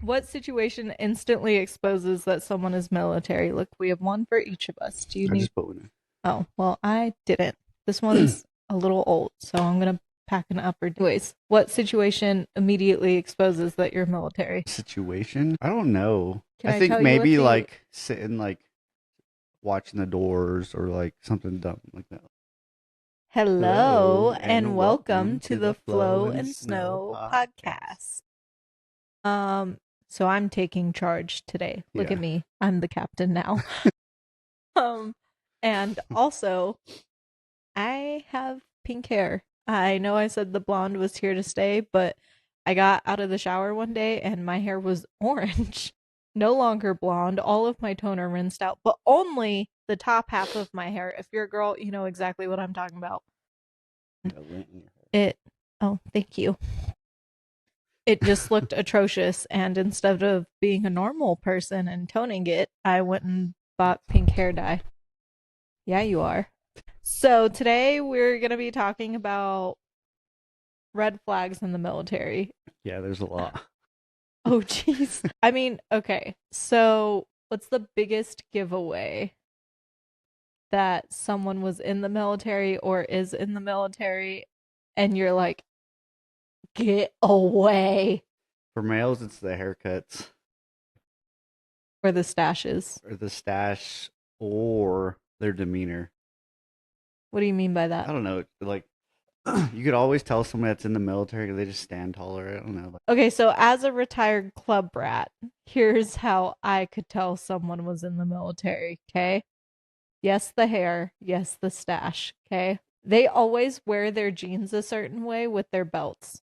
What situation instantly exposes that someone is military? Look, we have one for each of us. Do you I need? just put one Oh, well, I didn't. This one's a little old, so I'm gonna pack an upper. Anyways, what situation immediately exposes that you're military? situation. I don't know. Can I I think tell you what maybe the like sitting like watching the doors or like something dumb like that. hello Hello and and welcome welcome to to the the Flo Flow and and Snow Snow Podcast. podcast. So I'm taking charge today. Look at Yeah. me. I'm the captain now. Um, and also I have pink hair. I know I said the blonde was here to stay, but I got out of the shower one day and my hair was orange. No longer blonde. All of my toner rinsed out, but only the top half of my hair. If you're a girl, you know exactly what I'm talking about. Yeah, lint in your It, oh, thank you. It just looked atrocious. And instead of being a normal person and toning it, I went and bought pink hair dye. Yeah, you are. So today we're going to be talking about red flags in the military. Yeah, there's a lot. Oh, jeez. I mean, okay. So, what's the biggest giveaway that someone was in the military or is in the military and you're like, get away? For males, it's the haircuts Or the stashes? or the stash or their demeanor. What do you mean by that? I don't know. Like you could always tell someone that's in the military. They just stand taller. I don't know. Okay, so as a retired club rat, here's how I could tell someone was in the military, okay? Yes, the hair. Yes, the stash, okay? They always wear their jeans a certain way with their belts.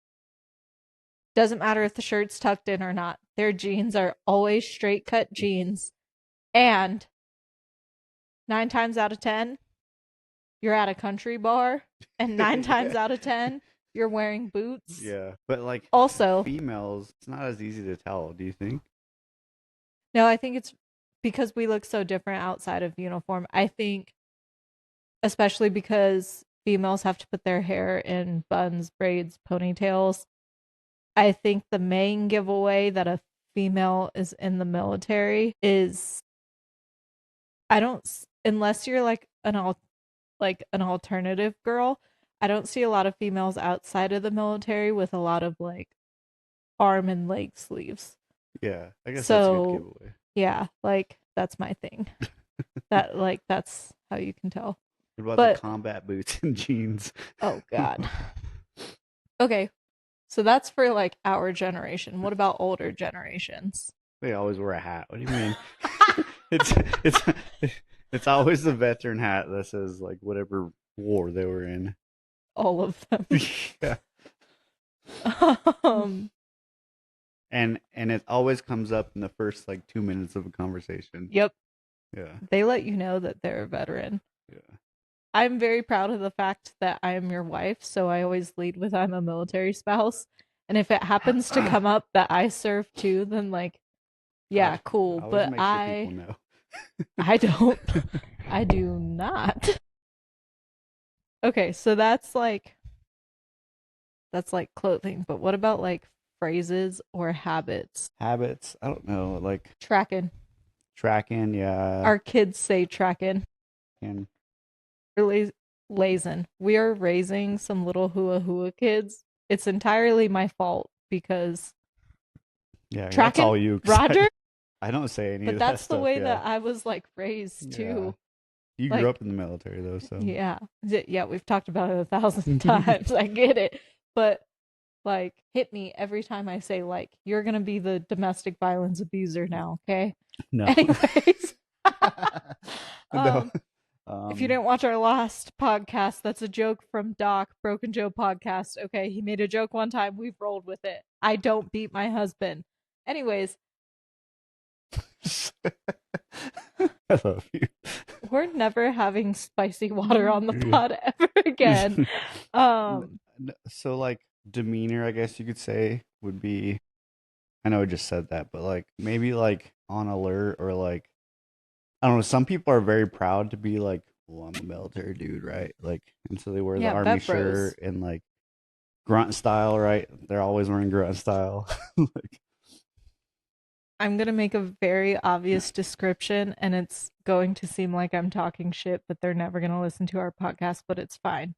Doesn't matter if the shirt's tucked in or not. Their jeans are always straight cut jeans. And 9 times out of 10, you're at a country bar. And nine Yeah. times out of 10, you're wearing boots. Yeah, but like Also, females, it's not as easy to tell. Do you think? no, I think it's because we look so different outside of uniform. I think, especially because females have to put their hair in buns, braids, ponytails. I think the main giveaway that a female is in the military is I don't unless you're like an alternative girl, I don't see a lot of females outside of the military with a lot of like arm and leg sleeves. Yeah, I guess that's a good So, giveaway. yeah, like that's my thing. That's how you can tell. What about the But combat boots and jeans? oh god. Okay. So that's for like our generation. What about older generations? They always wear a hat. What do you mean? it's it's it's always the veteran hat that says like whatever war they were in. All of them. Yeah, um and it always comes up in the first like 2 minutes of a conversation. yep, Yeah, they let you know that they're a veteran. yeah. I'm very proud of the fact that I am your wife, so I always lead with I'm a military spouse. And if it happens to come up that I serve too, then like, yeah, cool. I always But make sure people know. I don't. I do not. Okay, so that's like clothing, but what about like phrases or habits? Habits. I don't know. Like Tracking. tracking. Yeah, Our kids say tracking. and We're lazing. We are raising some little hua hua kids. It's entirely my fault because yeah, that's tracking all you. Roger. I don't say any But of that that's the stuff. way Yeah, that I was like raised yeah. too. You grew Like, up in the military though, so yeah, yeah, we've talked about it 1,000 times. I get it, but like, hit me every time I say like, you're gonna be the domestic violence abuser now, okay? no, Anyways, no. um, if you didn't watch our last podcast, that's a joke from Doc, Broken Joe podcast. Okay, he made a joke one time. We've rolled with it. I don't beat my husband. Anyways, I love you. we're never having spicy water on the Yeah. pod ever again. So like demeanor, I guess you could say, would be. I know I just said that, but like maybe like on alert or like I don't know. Some people are very proud to be like, "Well, I'm a military dude, right?" Like, and so they wear the Yeah, army vet bros. shirt and like grunt style, right? They're always wearing grunt style. Like, I'm gonna make a very obvious description, and it's going to seem like I'm talking shit, but they're never gonna listen to our podcast, but it's fine.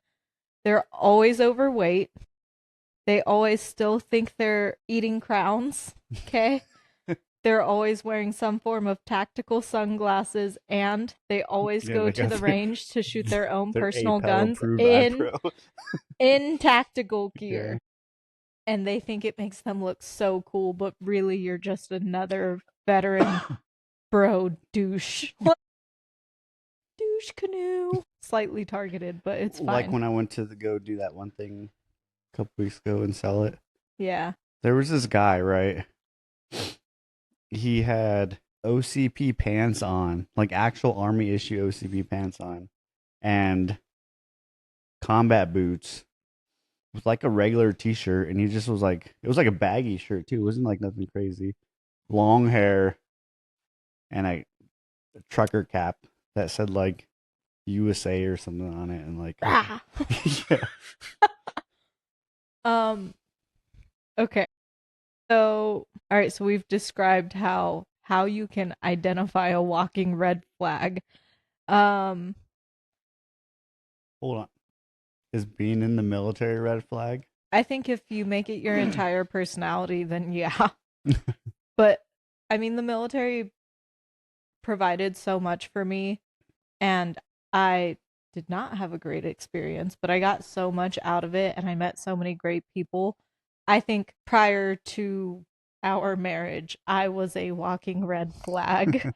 They're always overweight. They always still think they're eating crowns. Okay. They're always wearing some form of tactical sunglasses, and they always Yeah, go they to got the range to shoot their own their personal APAL guns approved in iPro. tactical gear. Yeah. And they think it makes them look so cool, but really you're just another veteran bro douche. Douche canoe. Slightly targeted, but it's fine. Like when I went to go do that one thing a couple weeks ago and sell it. Yeah. There was this guy, right? He had OCP pants on, like actual army issue OCP pants on, and combat boots with like a regular t-shirt, and he just was like, it was like a baggy shirt too. It wasn't like nothing crazy. Long hair and a trucker cap that said like USA or something on it, and like Ah. yeah. Okay. So, all right, so we've described how you can identify a walking red flag. Hold on. Is being in the military red flag? I think if you make it your entire personality, then yeah. But I mean, the military provided so much for me, and I did not have a great experience, but I got so much out of it, and I met so many great people. I think prior to our marriage, I was a walking red flag.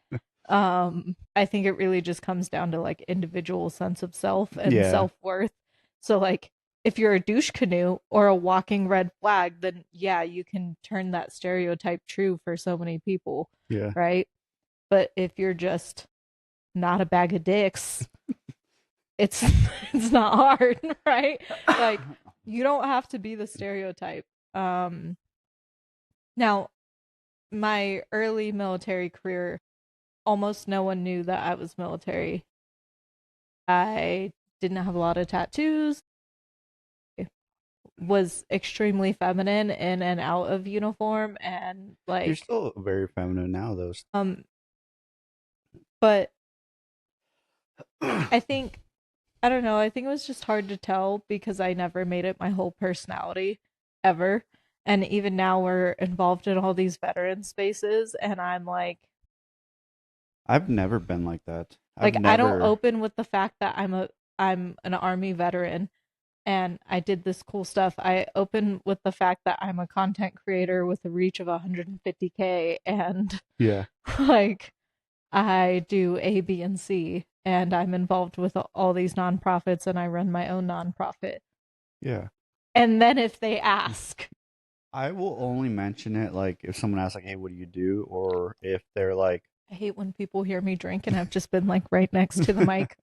I think it really just comes down to like individual sense of self and Yeah. self-worth. So like if you're a douche canoe or a walking red flag, then yeah, you can turn that stereotype true for so many people, Yeah. right? But if you're just not a bag of dicks, it's not hard, right? Like you don't have to be the stereotype. Now my early military career, almost no one knew that I was military. I didn't have a lot of tattoos, was extremely feminine in and out of uniform, and like You're still very feminine now though. But I think, I don't know, I think it was just hard to tell because I never made it my whole personality ever. And even now we're involved in all these veteran spaces, and I'm like, I've never been like that. I don't open with the fact that I'm an army veteran and I did this cool stuff. I open with the fact that I'm a content creator with a reach of 150K, and Yeah. like I do A, B, and C, and I'm involved with all these nonprofits, and I run my own nonprofit. Yeah. And then if they ask, I will only mention it like if someone asks like, "Hey, what do you do?" or if they're like, I hate when people hear me drink and I've just been like right next to the mic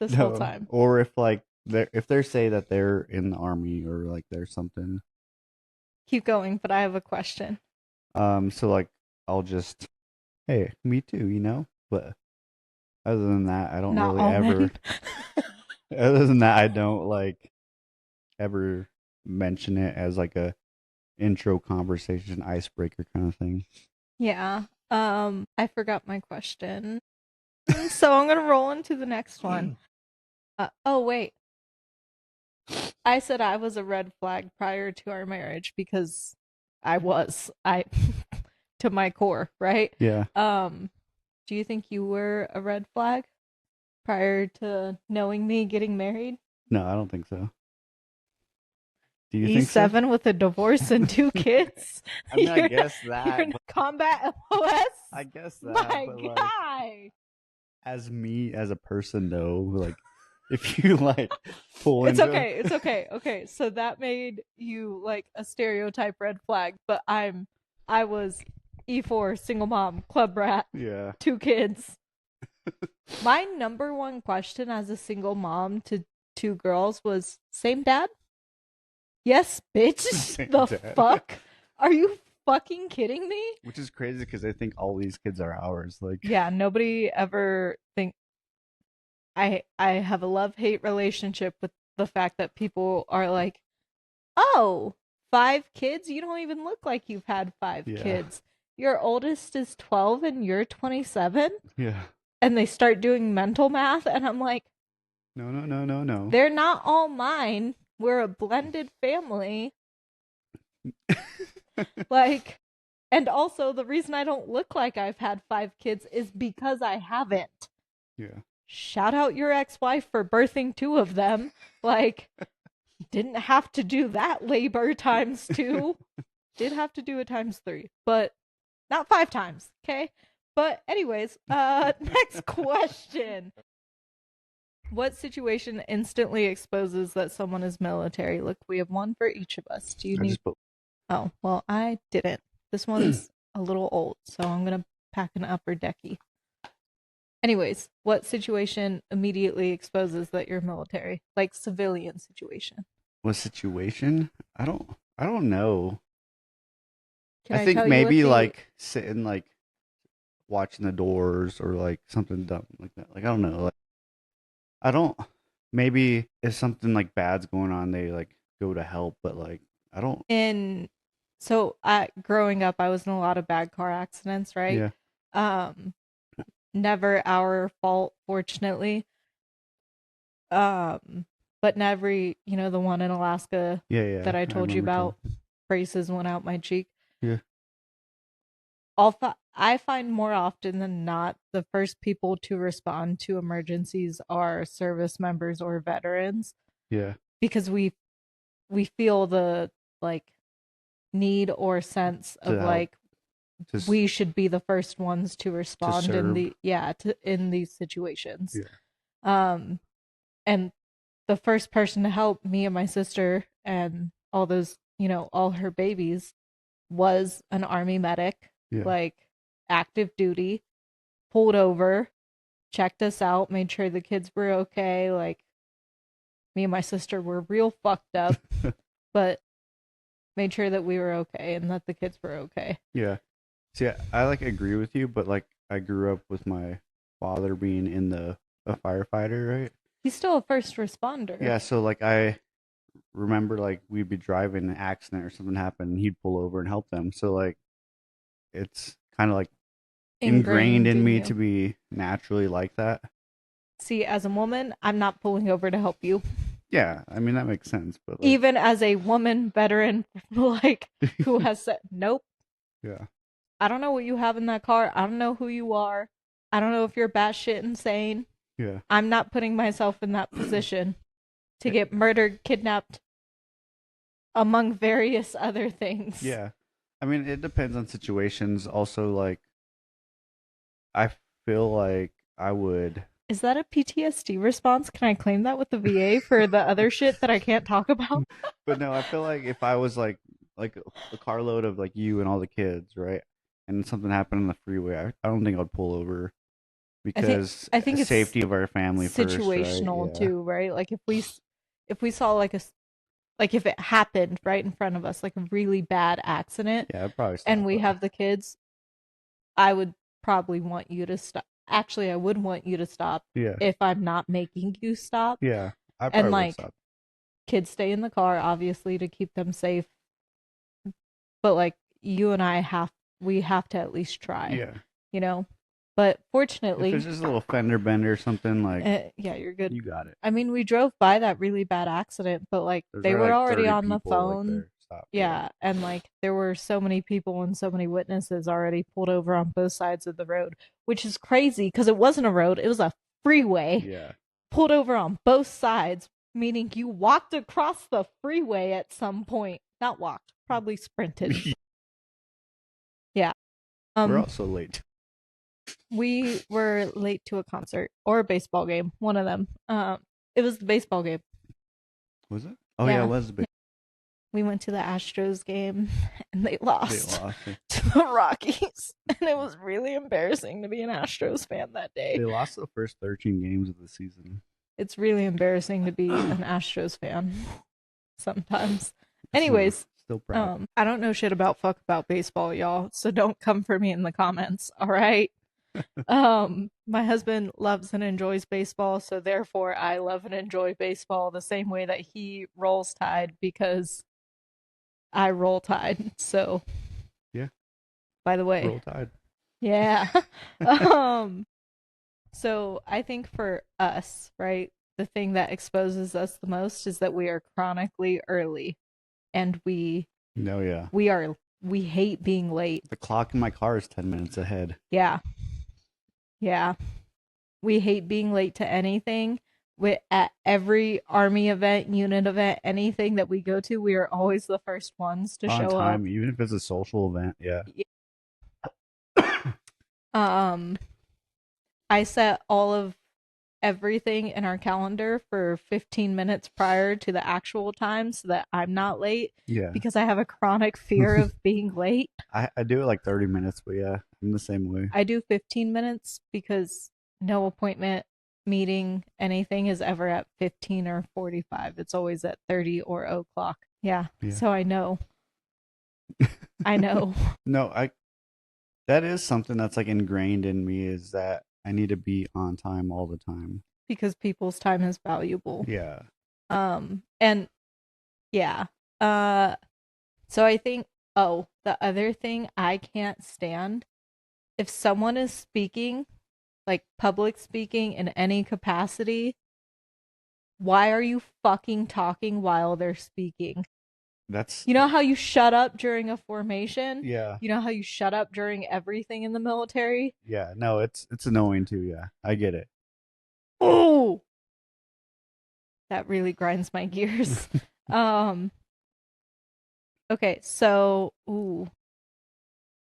this whole time. Or if like if they say that they're in the army or like there's something. Keep going, but I have a question. So like I'll just, hey, me too, you know? But other than that, I don't Not really all ever men. other than that, I don't like ever mention it as like a intro conversation icebreaker kind of thing. Yeah. I forgot my question. So I'm gonna roll into the next one. Oh wait. I said I was a red flag prior to our marriage because I to my core, right? Yeah. Do you think you were a red flag prior to knowing me getting married? No, I don't think so. Do you think E7 so? with a divorce and 2 kids? I mean, I guess that. You're in combat MOS? I guess that. My but guy! Like, as me, as a person, though, like, if you, like, pull It's into okay, it's okay, okay. So that made you, like, a stereotype red flag, but I was E4, single mom, club rat, Yeah. 2 kids. My number one question as a single mom to 2 girls was, same dad? Yes, bitch. Same the dad. fuck? Are you fucking kidding me? Which is crazy because I think all these kids are ours. Like, Yeah, nobody ever think I have a love-hate relationship with the fact that people are like, "Oh, 5 kids? You don't even look like you've had 5 Yeah. kids. your oldest is 12 and you're 27? Yeah. And they start doing mental math, and I'm like, No. they're not all mine. We're a blended family. Like, and also the reason I don't look like I've had 5 kids is because I haven't. Yeah. Shout out your ex-wife for birthing 2 of them. Like, didn't have to do that labor times 2. Did have to do it times 3, but not 5 times, okay? But anyways, next question. What situation instantly exposes that someone is military? Look, we have one for each of us. Do you need... Oh, well, I didn't. This one's a little old, so I'm going to pack an upper decky. Anyways, what situation immediately exposes that you're military? Like civilian situation. What situation? I don't know. Can I think tell you maybe what like sitting like watching the doors or like something dumb like that. Like I don't know. Like I don't. Maybe if something like bad's going on, they like go to help. But like I don't. Growing up, I was in a lot of bad car accidents, right? Yeah. Never our fault, fortunately. But never, the one in Alaska Yeah. that I told you about, telling. braces went out my cheek. Yeah. I find more often than not, the first people to respond to emergencies are service members or veterans. Yeah. Because we feel the like need or sense of like we should be the first ones to respond in these situations. Yeah. And the first person to help me and my sister and all those, all her babies was an Army medic, like active duty, pulled over, checked us out, made sure the kids were okay. Like me and my sister were real fucked up, but made sure that we were okay and that the kids were okay. Yeah. See, I like agree with you, but like I grew up with my father being a firefighter, right? He's still a first responder. Yeah, so like I remember like we'd be driving an accident or something happened and he'd pull over and help them. So like it's kind of like ingrained in me to be naturally like that. See, as a woman, I'm not pulling over to help you. Yeah, I mean that makes sense, but like, even as a woman veteran, like who has said nope. Yeah. I don't know what you have in that car. I don't know who you are. I don't know if you're batshit insane. Yeah. I'm not putting myself in that position to get murdered, kidnapped, among various other things. Yeah. I mean, it depends on situations. Also, like, I feel like I would. Is that a PTSD response? Can I claim that with the VA for the other shit that I can't talk about? But no, I feel like if I was like a carload of like you and all the kids, right? And something happened on the freeway, I don't think I'd pull over because I think the it's safety of our family situational first, right? too, right? Like if we saw like if it happened right in front of us, like a really bad accident, I'd probably stop, and we have the kids, I would probably want you to stop. Actually, I would want you to stop if I'm not making you stop. Yeah, I probably would stop. Kids stay in the car, obviously, to keep them safe. But like you and I we have to at least try. Yeah. But fortunately, if it's just a little fender bender or something, like yeah, you're good. You got it. I mean, we drove by that really bad accident, but like they were already on the phone. And like there were so many people and so many witnesses already pulled over on both sides of the road, which is crazy because it wasn't a road, it was a freeway. Yeah. Pulled over on both sides, meaning you walked across the freeway at some point. Not walked, probably sprinted. Yeah. We're also late. We were late to a concert or a baseball game, one of them. It was the baseball game. Was it? Oh yeah, it was the baseball. We went to the Astros game and they lost to the Rockies. And it was really embarrassing to be an Astros fan that day. They lost the first 13 games of the season. It's really embarrassing to be an Astros fan sometimes. Anyways, still proud. I don't know shit about baseball, y'all. So don't come for me in the comments, all right? My husband loves and enjoys baseball, so therefore I love and enjoy baseball the same way that he rolls Tide because I roll Tide. So yeah, by the way. Roll Tide. Yeah. um so I think for us, right, the thing that exposes us the most is that we are chronically early, and No, yeah. we hate being late. The clock in my car is 10 minutes ahead. Yeah. Yeah. We hate being late to anything. At every army event, unit event, anything that we go to, we are always the first ones to On show up. time, even if it's a social event. Yeah. Um, I set all of everything in our calendar for 15 minutes prior to the actual time so that I'm not late Yeah. because I have a chronic fear of being late. I do it like 30 minutes, but yeah, I'm the same way. I do 15 minutes because no appointment, meeting, anything is ever at 15 or 45. It's always at 30 or o'clock. Yeah. So I know. I know. No, that is something that's like ingrained in me, is that I need to be on time all the time. Because people's time is valuable. Yeah. And yeah. So I think, the other thing I can't stand, if someone is speaking, like public speaking in any capacity, why are you fucking talking while they're speaking? You know how you shut up during a formation? Yeah. You know how you shut up during everything in the military? Yeah. No, it's annoying too. Yeah, I get it. Oh, that really grinds my gears. Okay, so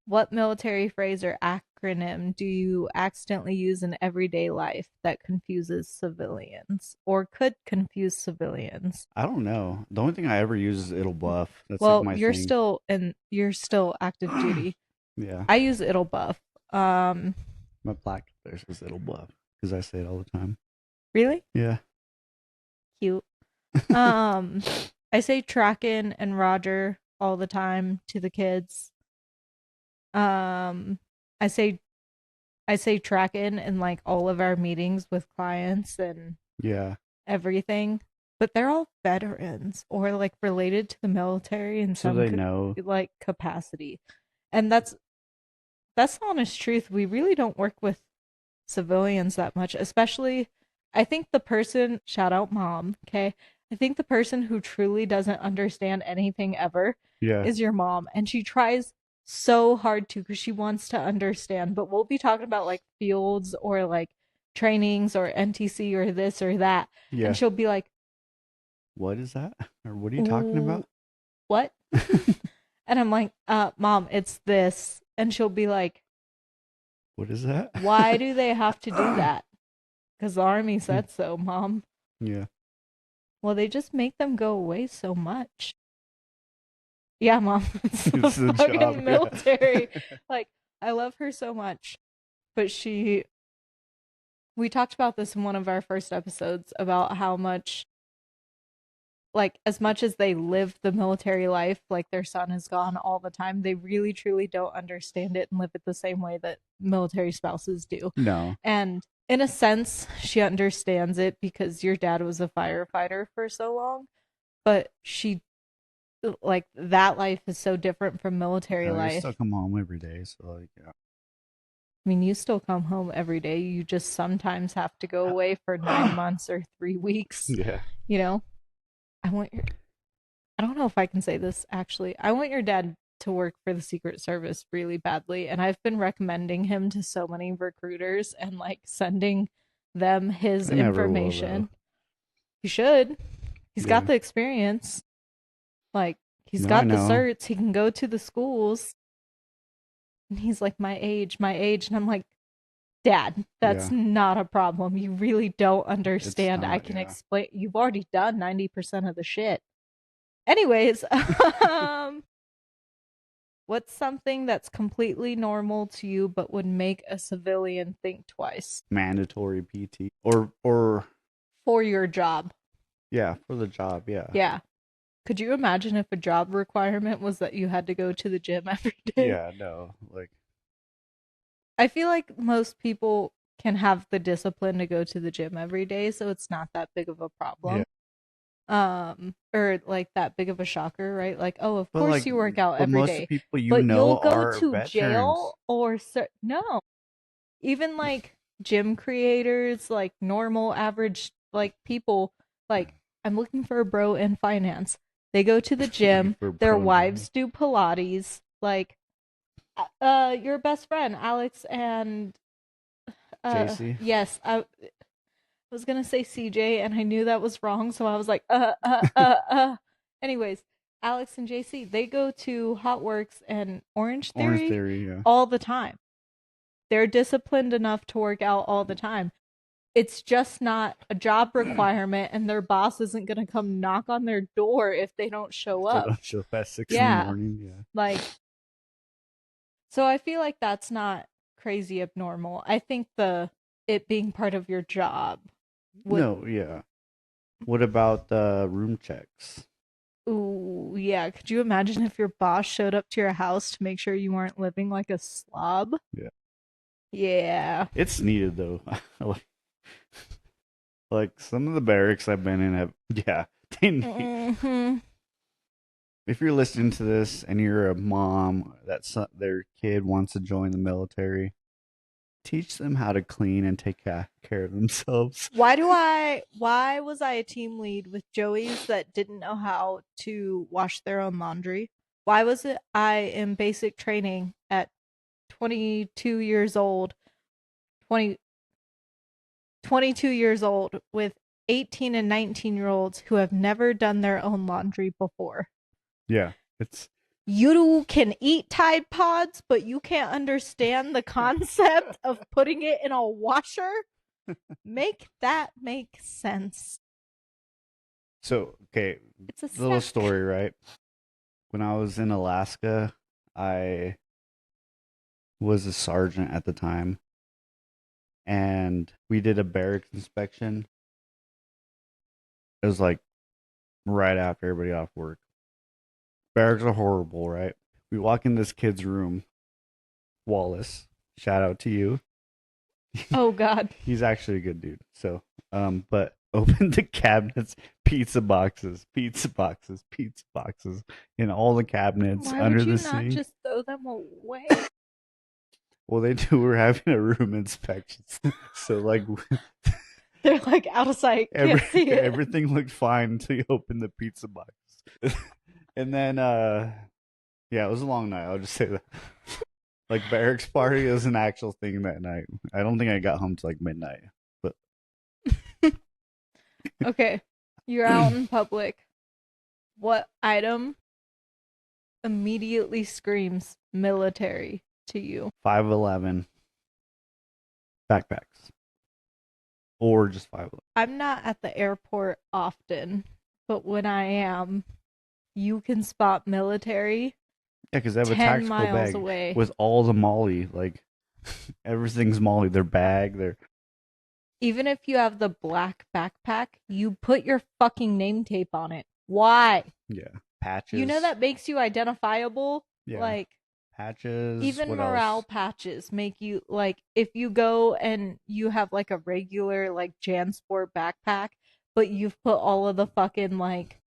what military phrase or acronym do you accidentally use in everyday life that confuses civilians or could confuse civilians? I don't know. The only thing I ever use is it'll buff. That's Well, like my you're thing. still active duty. Yeah. I use it'll buff. My plaque there says it'll buff because I say it all the time. Really? Yeah. Cute. I say Trackin' and Roger all the time to the kids. I say Trackin' in like all of our meetings with clients and Yeah. everything. But they're all veterans or like related to the military in So some they know. like capacity. And that's the honest truth. We really don't work with civilians that much, especially I think the person, shout out mom, okay? I think the person who truly doesn't understand anything ever Yeah. is your mom, and she tries so hard to because she wants to understand. But we'll be talking about like fields or like trainings or NTC or this or that, Yeah. and she'll be like, "What is that? Or what are you talking about?" What? And I'm like, mom, it's this. And she'll be like, "What is that? Why do they have to do that? Because the army said so, mom." Yeah. Well, they just make them go away so much. Yeah, mom, it's the fucking job, military. Yeah. Like, I love her so much, but we talked about this in one of our first episodes about how much, like, as much as they live the military life, like their son is gone all the time, they really truly don't understand it and live it the same way that military spouses do. No. And in a sense, she understands it because your dad was a firefighter for so long, but she, like, that life is so different from military life. You still come home every day, so like, yeah. I mean, you still come home every day. You just sometimes have to go away for 9 months or 3 weeks. Yeah. You know, I don't know if I can say this actually. I want your dad to work for the Secret Service really badly, and I've been recommending him to so many recruiters and like sending them his information. He should. He's got the experience. Like, he's got the certs. He can go to the schools. And he's like, my age. And I'm like, Dad, that's not a problem. You really don't understand. I can explain. You've already done 90% of the shit. Anyways, what's something that's completely normal to you but would make a civilian think twice? Mandatory PT or for your job. Yeah, for the job, yeah. Yeah. Could you imagine if a job requirement was that you had to go to the gym every day? Yeah, no. Like, I feel like most people can have the discipline to go to the gym every day, so it's not that big of a problem. Yeah. or like that big of a shocker, right? Like, oh, of But course like, you work out but every most of the day, people you but know you'll go are to veterans. jail or no. Even like gym creators, like normal average like people, like I'm looking for a bro in finance. They go to the Looking gym, for their pro wives do Pilates, like your best friend Alex and JC. yes, I was gonna say CJ and I knew that was wrong, so I was like, Anyways, Alex and JC, they go to Hot Works and Orange Orange Theory Theory, yeah. all the time. They're disciplined enough to work out all the time. It's just not a job requirement, and their boss isn't gonna come knock on their door if they don't show They up. don't show up at 6 in the Yeah, morning, yeah. like so I feel like that's not crazy abnormal. I think the it being part of your job would. No, yeah. What about the room checks? Ooh, yeah. Could you imagine if your boss showed up to your house to make sure you weren't living like a slob? Yeah. Yeah. It's needed though. Like some of the barracks I've been in have, yeah, they need. Mm-hmm. If you're listening to this and you're a mom that their kid wants to join the military, teach them how to clean and take care of themselves. Why was I a team lead with Joeys that didn't know how to wash their own laundry? Why was it I in basic training at 22 years old, 20 22 years old with 18 and 19-year-olds who have never done their own laundry before? Yeah, it's You can eat Tide Pods, but you can't understand the concept of putting it in a washer? Make that make sense. so okay. It's a Little snack. story, right? When I was in Alaska, I was a sergeant at the time, and we did a barracks inspection. It was like right after everybody off work. Barracks are horrible, right? We walk in this kid's room, Wallace. Shout out to you. Oh God. He's actually a good dude. So, but open the cabinets, pizza boxes, pizza boxes, pizza boxes in all the cabinets Why under would you the not sink. just throw them away? Well, they do. We're having a room inspection, so like They're like out of sight. Can't see it. everything looked fine until you open the pizza box, and then yeah, it was a long night. I'll just say that. Like barracks party is an actual thing that night. I don't think I got home till like midnight, but Okay. You're out in public. What item immediately screams military to you? 511 backpacks, or just 511. I'm not at the airport often, but when I am, you can spot military Yeah, because they have a 10 tactical miles bag away. with all the Molly. Like everything's Molly. Their bag, their Even if you have the black backpack, you put your fucking name tape on it. Why? yeah patches. You know that makes you identifiable? Yeah, Like, patches. even What morale else? patches make you, like, if you go and you have, like, a regular, like, JanSport backpack, but you've put all of the fucking, like,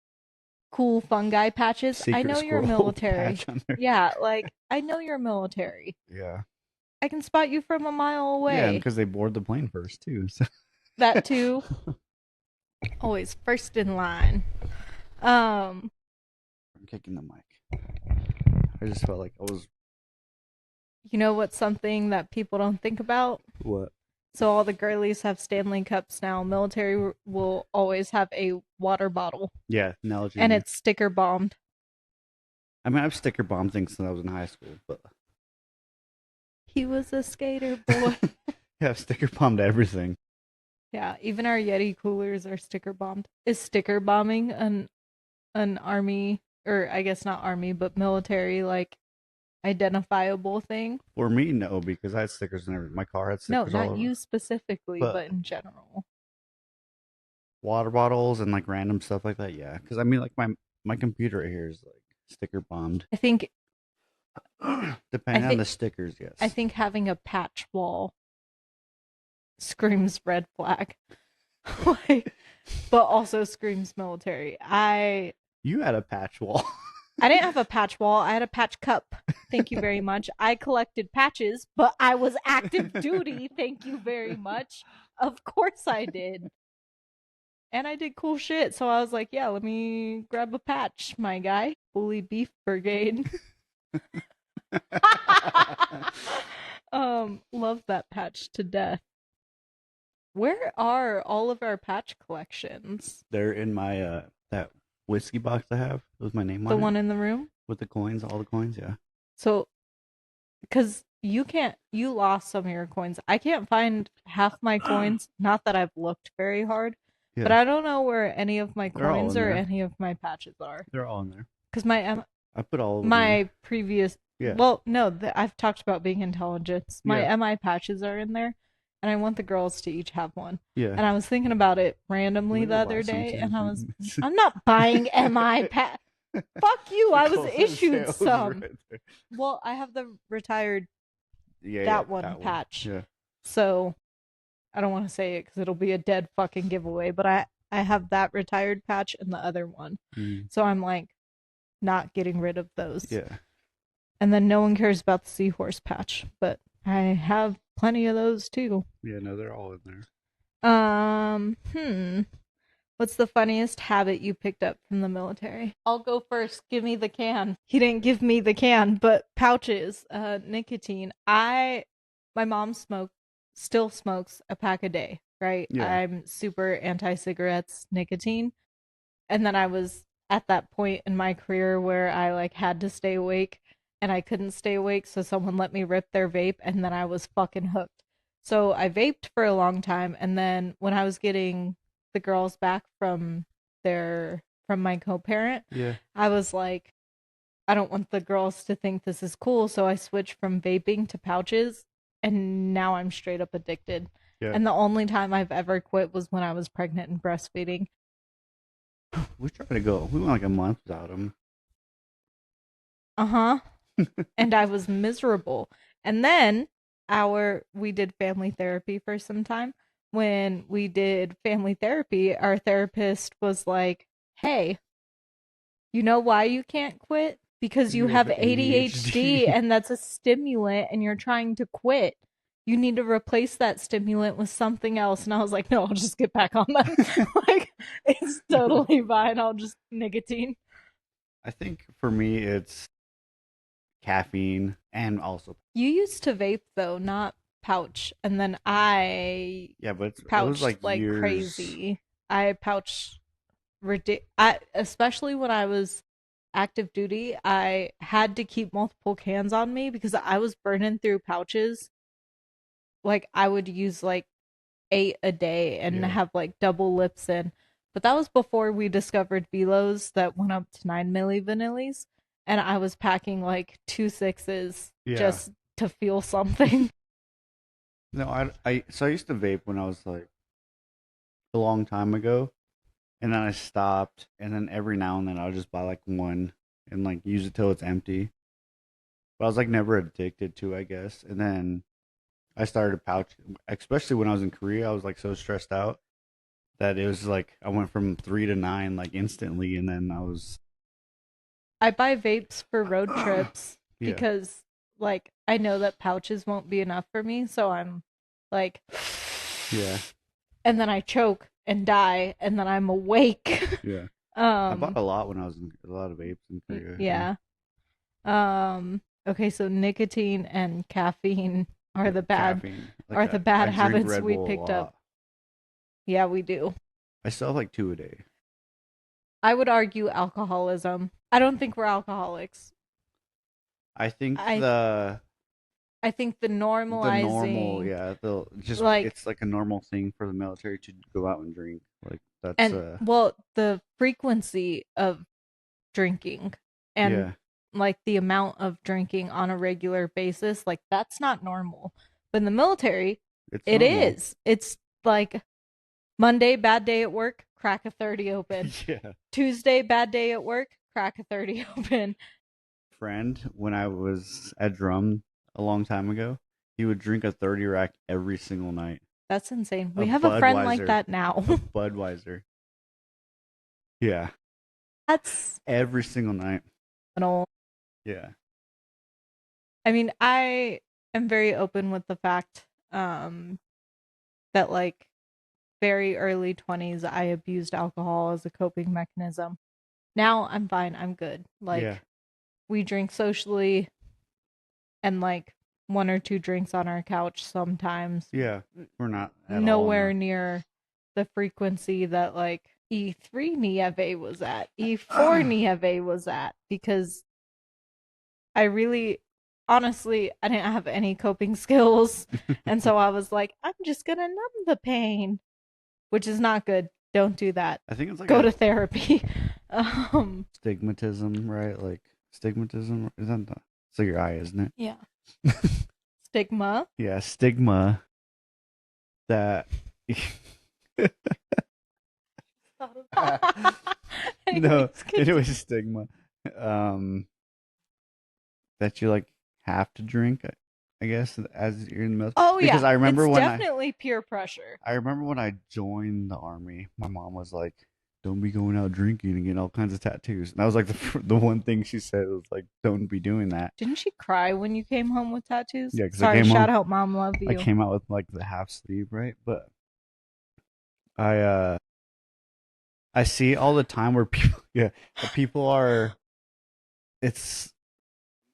cool fungi patches, I Secret know you're Squirrel military. patch on there. Yeah, like, I know you're military. Yeah, I can spot you from a mile yeah, away. because they board the plane first too. So. That too. Always first in line. I'm kicking the mic. I just felt like I was. You know what's something that people don't think about? What? So all the girlies have Stanley Cups now. Military will always have a water bottle, Yeah, analogy. and it's sticker bombed. I mean, I've sticker bombed things since I was in high school, but He was a skater boy. yeah, I've sticker bombed everything. Yeah, even our Yeti coolers are sticker bombed. Is sticker bombing an army, or I guess not army, but military, like, identifiable thing? For me, no, because I had stickers and everything. My car had No, stickers all not over. you specifically, but in general. Water bottles and like random stuff like that. Yeah, because I mean, like my computer right here is like sticker bombed. I think Depending on think- the stickers, yes. I think having a patch wall screams red flag. Like, but also screams military. You had a patch wall. I didn't have a patch wall. I had a patch cup. Thank you very much. I collected patches, but I was active duty. Thank you very much. Of course I did. And I did cool shit. So I was like, yeah, let me grab a patch, my guy. Bully Beef Brigade. Love that patch to death. Where are all of our patch collections? They're in my that whiskey box I have with my name on The it. one in the room? With the coins, all the coins, yeah. So, because you lost some of your coins. I can't find half my coins. Not that I've looked very hard, Yeah. but I don't know where any of my They're all coins in or there. any of my patches are. They're all in there. Because I put all of them my in. previous, Yeah. well, no, I've talked about being intelligence. My Yeah. MI patches are in there, and I want the girls to each have one. Yeah. And I was thinking about it randomly the other day, and I was, I'm not buying MI patch. Fuck you! I was issued some. Right, well, I have the retired that one patch. Yeah. So I don't want to say it because it'll be a dead fucking giveaway. But I have that retired patch and the other one. So I'm like not getting rid of those. Yeah. And then no one cares about the seahorse patch, but I have plenty of those too. Yeah, no, they're all in there. What's the funniest habit you picked up from the military? I'll go first. Give me the can. He didn't give me the can, but pouches, nicotine. My mom still smokes a pack a day, right? Yeah. I'm super anti-cigarettes, nicotine. And then I was at that point in my career where I like had to stay awake and I couldn't stay awake, so someone let me rip their vape and then I was fucking hooked. So I vaped for a long time, and then when I was getting the girls back from my co-parent, yeah, I was like, I don't want the girls to think this is cool, so I switched from vaping to pouches, and now I'm straight up addicted. Yeah. And the only time I've ever quit was when I was pregnant and breastfeeding. We tried to go. We went like a month without them. And I was miserable. And then we did family therapy for some time. When we did family therapy, our therapist was like, hey, you know why you can't quit? Because you have ADHD and that's a stimulant and you're trying to quit. You need to replace that stimulant with something else. And I was like, no, I'll just get back on that. Like, it's totally fine. I'll just nicotine. I think for me, it's caffeine and also. You used to vape though, not pouch, and then I but pouched it was like years. crazy. I pouched especially when I was active duty. I had to keep multiple cans on me because I was burning through pouches. Like I would use like 8 a day and have like double lips in. But that was before we discovered Velos that went up to 9 milli vanillis, and I was packing like 2 6s just to feel something. No, I used to vape when I was like a long time ago, and then I stopped, and then every now and then I'll just buy like one and like use it till it's empty. But I was like never addicted to it, I guess. And then I started pouch, especially when I was in Korea. I was like so stressed out that it was like I went from 3 to 9 like instantly, and then I buy vapes for road trips because like I know that pouches won't be enough for me, so I'm like, and then I choke and die, and then I'm awake. Yeah. I bought a lot when I was in a lot of vapes in Korea. Yeah. Okay, so nicotine and caffeine are the bad habits we picked up. Yeah, we do. I still have like 2 a day. I would argue alcoholism. I don't think we're alcoholics. I think the normalizing. It's like a normal thing for the military to go out and drink. Like that's the frequency of drinking and like the amount of drinking on a regular basis, like that's not normal. But in the military, it is. It's like Monday, bad day at work, crack a 30 open. Tuesday, bad day at work, crack a 30 open. Friend, when I was at drum a long time ago, he would drink a 30 rack every single night. That's insane. We have a friend like that now. Budweiser. Yeah. That's Every single night. phenomenal. Yeah. I mean, I am very open with the fact that like very early 20s I abused alcohol as a coping mechanism. Now I'm fine. I'm good. Yeah. Like we drink socially and like one or two drinks on our couch sometimes. Yeah. We're not at all Nowhere near the frequency that like E3 Nieve was at, E4 Nieve was at, because I really, honestly, I didn't have any coping skills. And so I was like, I'm just going to numb the pain, which is not good. Don't do that. I think it's like Go to therapy. stigmatism, right? Like stigmatism. Is that it's like your eye, isn't it? Yeah. Stigma. Yeah, stigma that no, it was stigma. That you like have to drink, I guess, as you're in the middle. Oh yeah, because I remember it's when definitely peer pressure. I remember when I joined the army, my mom was like, "Don't be going out drinking and getting all kinds of tattoos." And that was like the one thing she said was like, "Don't be doing that." Didn't she cry when you came home with tattoos? Yeah, because sorry, shout out, mom, love you. I came out with like the half sleeve, right? But I see all the time where people are. It's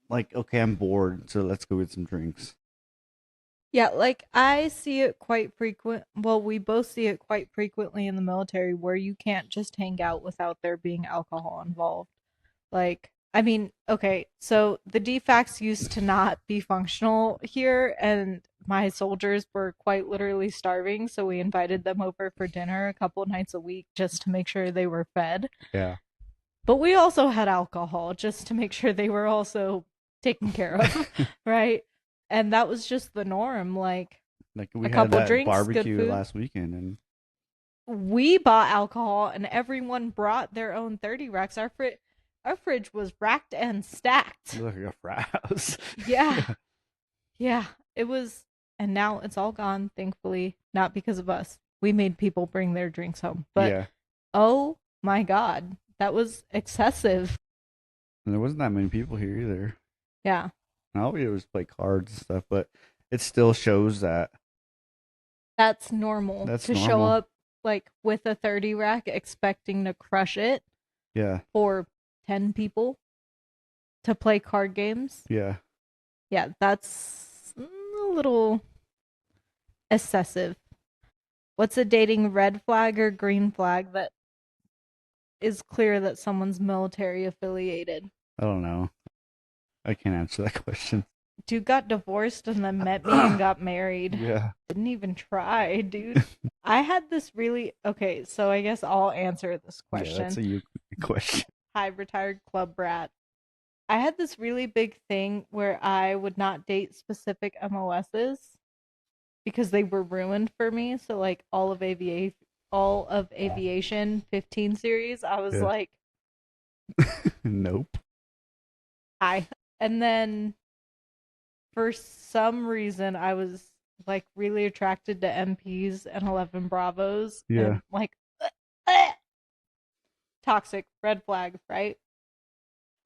like, okay, I'm bored, so let's go get some drinks. Yeah, like I see it quite frequent. Well, we both see it quite frequently in the military where you can't just hang out without there being alcohol involved. Like, I mean, okay, so the defects used to not be functional here, and my soldiers were quite literally starving, so we invited them over for dinner a couple nights a week just to make sure they were fed. Yeah. But we also had alcohol just to make sure they were also taken care of, right? And that was just the norm. Like we a had couple that drinks, barbecue last weekend, and we bought alcohol, and everyone brought their own 30 racks. Our fridge was racked and stacked. It was like a frat house. Yeah, yeah, it was, and now it's all gone. Thankfully, not because of us. We made people bring their drinks home, but yeah. Oh my god, that was excessive. And there wasn't that many people here either. Yeah. All we did was play cards and stuff, but it still shows that that's normal. That's to normal. show up like with a 30 rack expecting to crush it. Yeah. For 10 people to play card games. Yeah. Yeah, that's a little excessive. What's a dating red flag or green flag that is clear that someone's military affiliated? I don't know. I can't answer that question. Dude got divorced and then met me and got married. Yeah. Didn't even try, dude. I had this really... Okay, so I guess I'll answer this question. Yeah, that's a you question. Hi, retired club brat. I had this really big thing where I would not date specific MOSs because they were ruined for me. So like all of aviation 15 series, I was like, nope. hi. And then for some reason I was like really attracted to MPs and 11 Bravos. Yeah. And like toxic, red flag, right?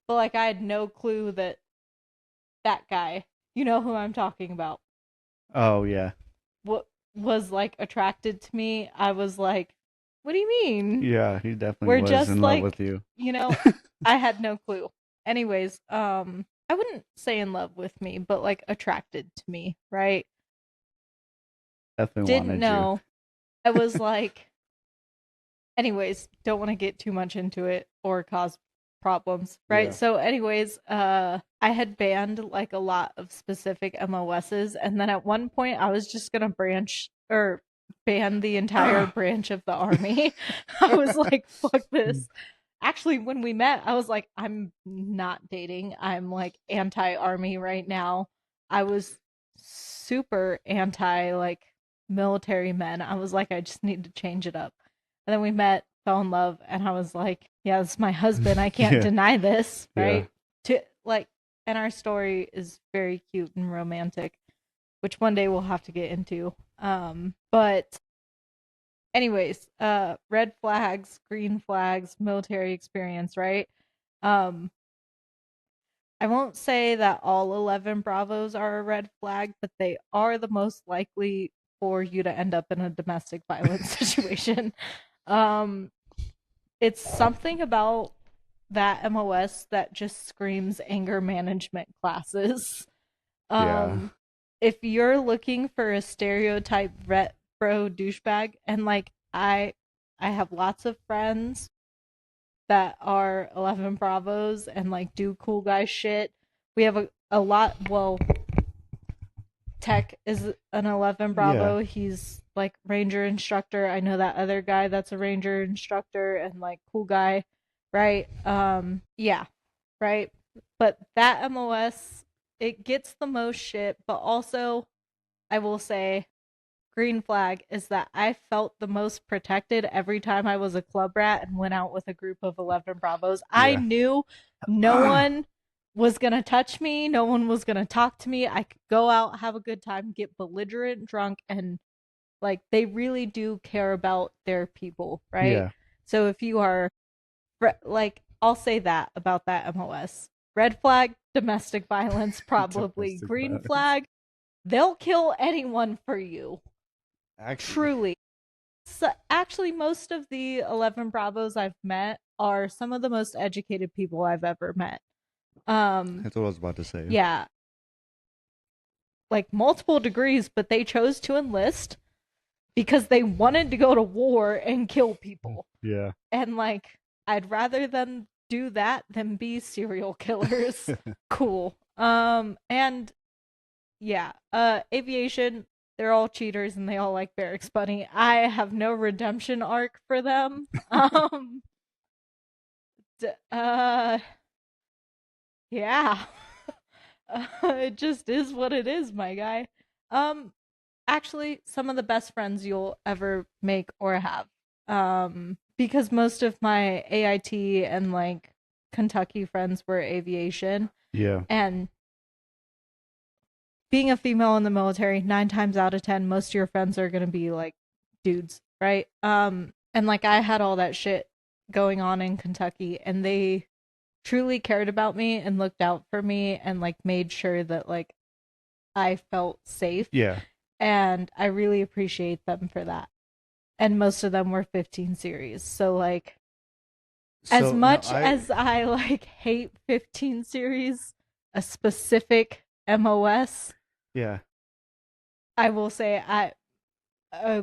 But like I had no clue that guy, you know who I'm talking about. Oh yeah. What was like attracted to me, I was like, what do you mean? Yeah, he definitely was just in love with you. You know, I had no clue. Anyways, I wouldn't say in love with me, but like attracted to me, right? Definitely didn't wanted know. You. I was like, anyways, don't want to get too much into it or cause problems, right? Yeah. So anyways, I had banned like a lot of specific MOSs, and then at one point I was just gonna ban the entire branch of the army. I was like, fuck this. Actually, when we met, I was like, I'm not dating. I'm like anti-army right now. I was super anti like military men. I was like, I just need to change it up. And then we met, fell in love, and I was like, yeah, this is my husband. I can't deny this, right? Yeah. And our story is very cute and romantic, which one day we'll have to get into. But Anyways, red flags, green flags, military experience, right? Um, I won't say that all 11 Bravos are a red flag, but they are the most likely for you to end up in a domestic violence situation. Um, it's something about that MOS that just screams anger management classes. Yeah. If you're looking for a stereotype vet bro douchebag, and like I have lots of friends that are 11 Bravos and like do cool guy shit. We have a lot. Well, Tech is an 11 Yeah. Bravo. He's like ranger instructor. I know that other guy that's a ranger instructor and like cool guy, right? Yeah, right. But that MOS, it gets the most shit, but also I will say green flag is that I felt the most protected every time I was a club rat and went out with a group of 11 Bravos. I Yeah. knew no one was going to touch me, no one was going to talk to me. I could go out, have a good time, get belligerent drunk, and like they really do care about their people, right? Yeah. So if you are like, I'll say that about that MOS. Red flag, domestic violence, probably. Domestic Green violence. flag, they'll kill anyone for you. Actually, Truly. So, actually, most of the 11 Bravos I've met are some of the most educated people I've ever met. that's what I was about to say. Yeah, like multiple degrees, but they chose to enlist because they wanted to go to war and kill people. Yeah. And like, I'd rather them do that than be serial killers. Cool. And yeah, aviation, they're all cheaters and they all like Barracks Bunny. I have no redemption arc for them. D- uh yeah. It just is what it is, my guy. Um Actually, some of the best friends you'll ever make or have. Because most of my AIT and like Kentucky friends were aviation, Yeah. and being a female in the military, 9 times out of 10, most of your friends are gonna be like dudes, right? And like I had all that shit going on in Kentucky, and they truly cared about me and looked out for me and like made sure that like I felt safe. Yeah. And I really appreciate them for that. And most of them were 15 series. So like as So no, much as I like hate 15 series, a specific MOS, yeah. I will say uh,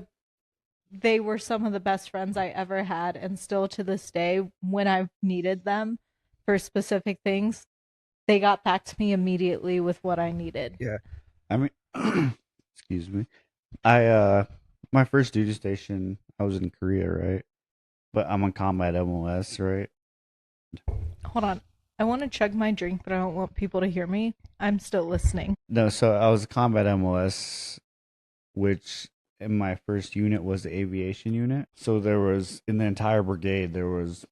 they were some of the best friends I ever had, and still to this day, when I've needed them for specific things, they got back to me immediately with what I needed. Yeah. I mean, excuse me. My first duty station, I was in Korea, right? But I'm on combat MOS, right? Hold on. I want to chug my drink, but I don't want people to hear me. I'm still listening. No, so I was combat MOS, which in my first unit was the aviation unit. So there was in the entire brigade there was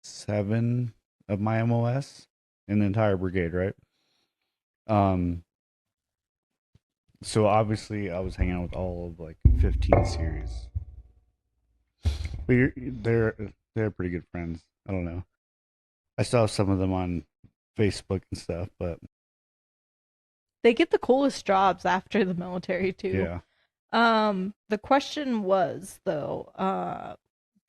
7 of my MOS in the entire brigade, right? Um so obviously I was hanging out with all of like 15 series. But they're pretty good friends. I don't know. I still have some of them on Facebook and stuff, but They get the coolest jobs after the military too. yeah. The question was though,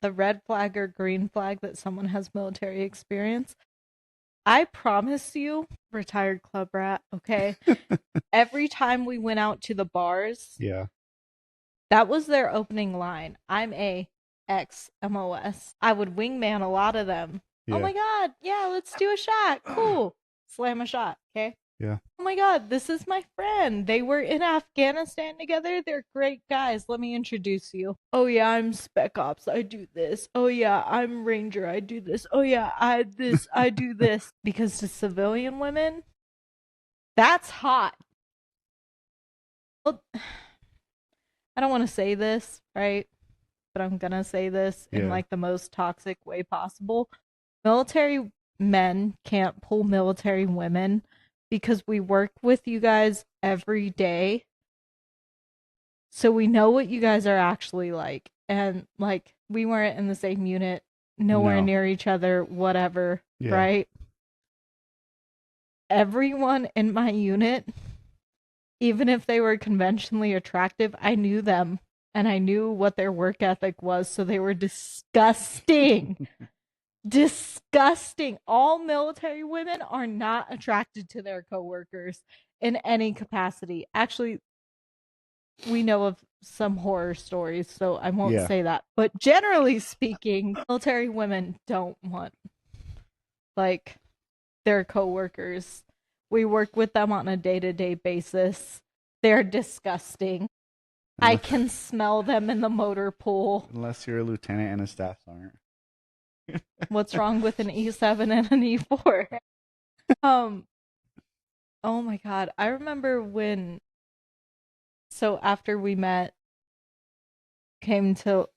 the red flag or green flag that someone has military experience. I promise you, retired club rat, okay? Every time we went out to the bars, Yeah. that was their opening line. I'm a ex MOS. I would wingman a lot of them. Yeah. Oh my god, yeah, let's do a shot. Cool. Slam a shot, okay? Yeah. Oh my god, this is my friend. They were in Afghanistan together. They're great guys. Let me introduce you. Oh yeah, I'm Spec Ops. I do this. Oh yeah, I'm Ranger. I do this. Oh yeah, I do this. Because to civilian women, that's hot. Well, I don't want to say this, right? But I'm gonna say this in Yeah. like the most toxic way possible. Military men can't pull military women because we work with you guys every day. So we know what you guys are actually like. and like we weren't in the same unit, nowhere No. near each other, whatever, Yeah. right? Everyone in my unit, even if they were conventionally attractive, I knew them and I knew what their work ethic was, so they were disgusting. Disgusting. All military women are not attracted to their coworkers in any capacity. Actually, we know of some horror stories, so I won't Yeah. say that. But generally speaking, military women don't want like their coworkers. We work with them on a day-to-day basis. They're disgusting. I can smell them in the motor pool. Unless you're a lieutenant and a staff sergeant. What's wrong with an E7 and an E4? Oh my god. I remember when after we met, came to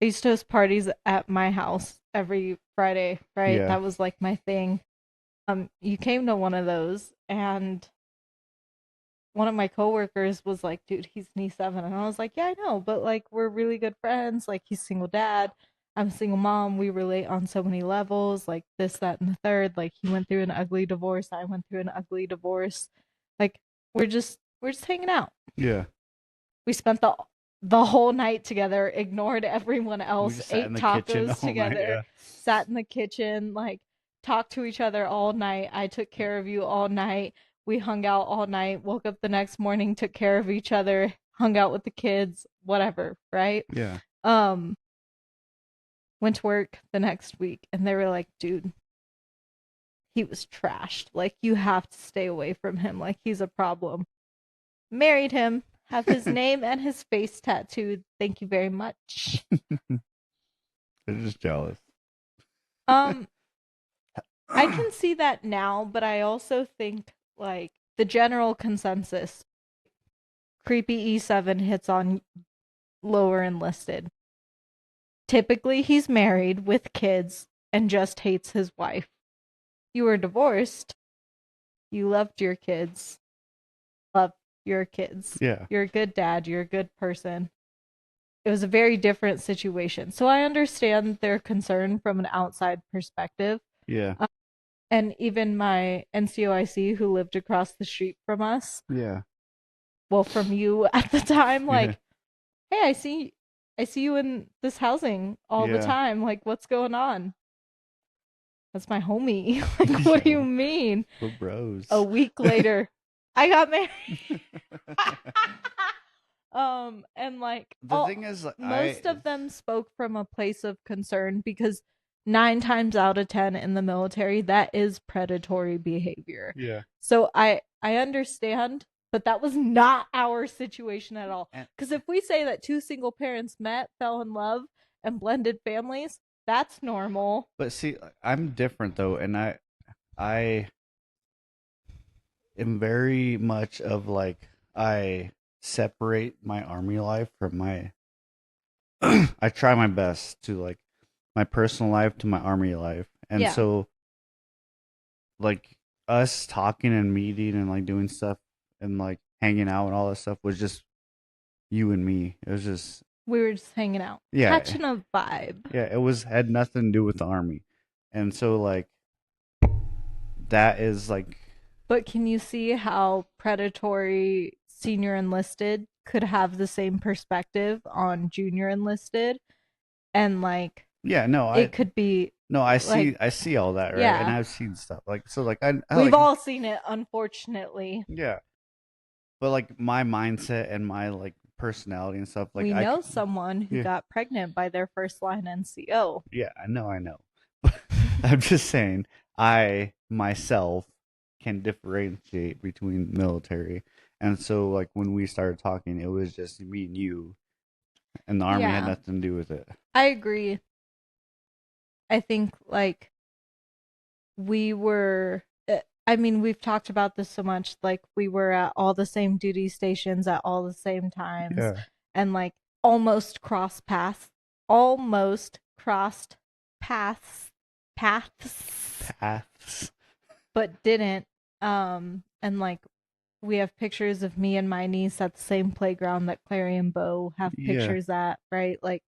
I used to host parties at my house every Friday, right? Yeah. That was like my thing. You came to one of those and one of my coworkers was like, dude, he's an E7. And I was like, yeah, I know, but like we're really good friends. Like he's single dad. I'm a single mom. We relate on so many levels, like this, that, and the third. Like he went through an ugly divorce. I went through an ugly divorce. Like we're just hanging out. Yeah. We spent the whole night together, ignored everyone else, ate tacos together, night, yeah. sat in the kitchen, like talked to each other all night. I took care of you all night. We hung out all night, woke up the next morning, took care of each other, hung out with the kids, whatever, right? Yeah. Went to work the next week and they were like, dude, he was trashed. Like you have to stay away from him. Like he's a problem. Married him, have his name and his face tattooed. Thank you very much. They're just jealous. I can see that now, but I also think like the general consensus, creepy E7 hits on lower enlisted. Typically he's married with kids and just hates his wife. You were divorced. You loved your kids. Love your kids. Yeah. You're a good dad. You're a good person. It was a very different situation. So I understand their concern from an outside perspective. Yeah. And even my NCOIC who lived across the street from us. Yeah. Well, from you at the time, like, hey, I see you in this housing all the time. Like, what's going on? That's my homie. Like, what do you mean? We're bros. A week later, I got married. And like the thing is, most of them spoke from a place of concern because 9 times out of 10 in the military, that is predatory behavior. Yeah. So I understand, but that was not our situation at all. Because if we say that 2 single parents met, fell in love, and blended families, that's normal. But see, I'm different though, and I am very much of like I separate my army life from my I try my best to like my personal life to my army life. And so like us talking and meeting and like doing stuff and like hanging out and all that stuff was just you and me. It was just we were just hanging out. Yeah. Catching a vibe. Yeah, it had nothing to do with the army. And so like that is like But can you see how predatory senior enlisted could have the same perspective on junior enlisted? And like it could be I see all that, right? Yeah. And I've seen stuff like so like we've all seen it, unfortunately. Yeah. But like my mindset and my like personality and stuff, like we know someone who got pregnant by their first line NCO. Yeah, I know. I'm just saying I myself can differentiate between military. And so like when we started talking, it was just me and you, and the army had nothing to do with it. I agree. I think like we were we've talked about this so much, like we were at all the same duty stations at all the same times, and like almost crossed paths, but didn't. And like we have pictures of me and my niece at the same playground that Clary and Bo have Yeah. pictures at, right? Like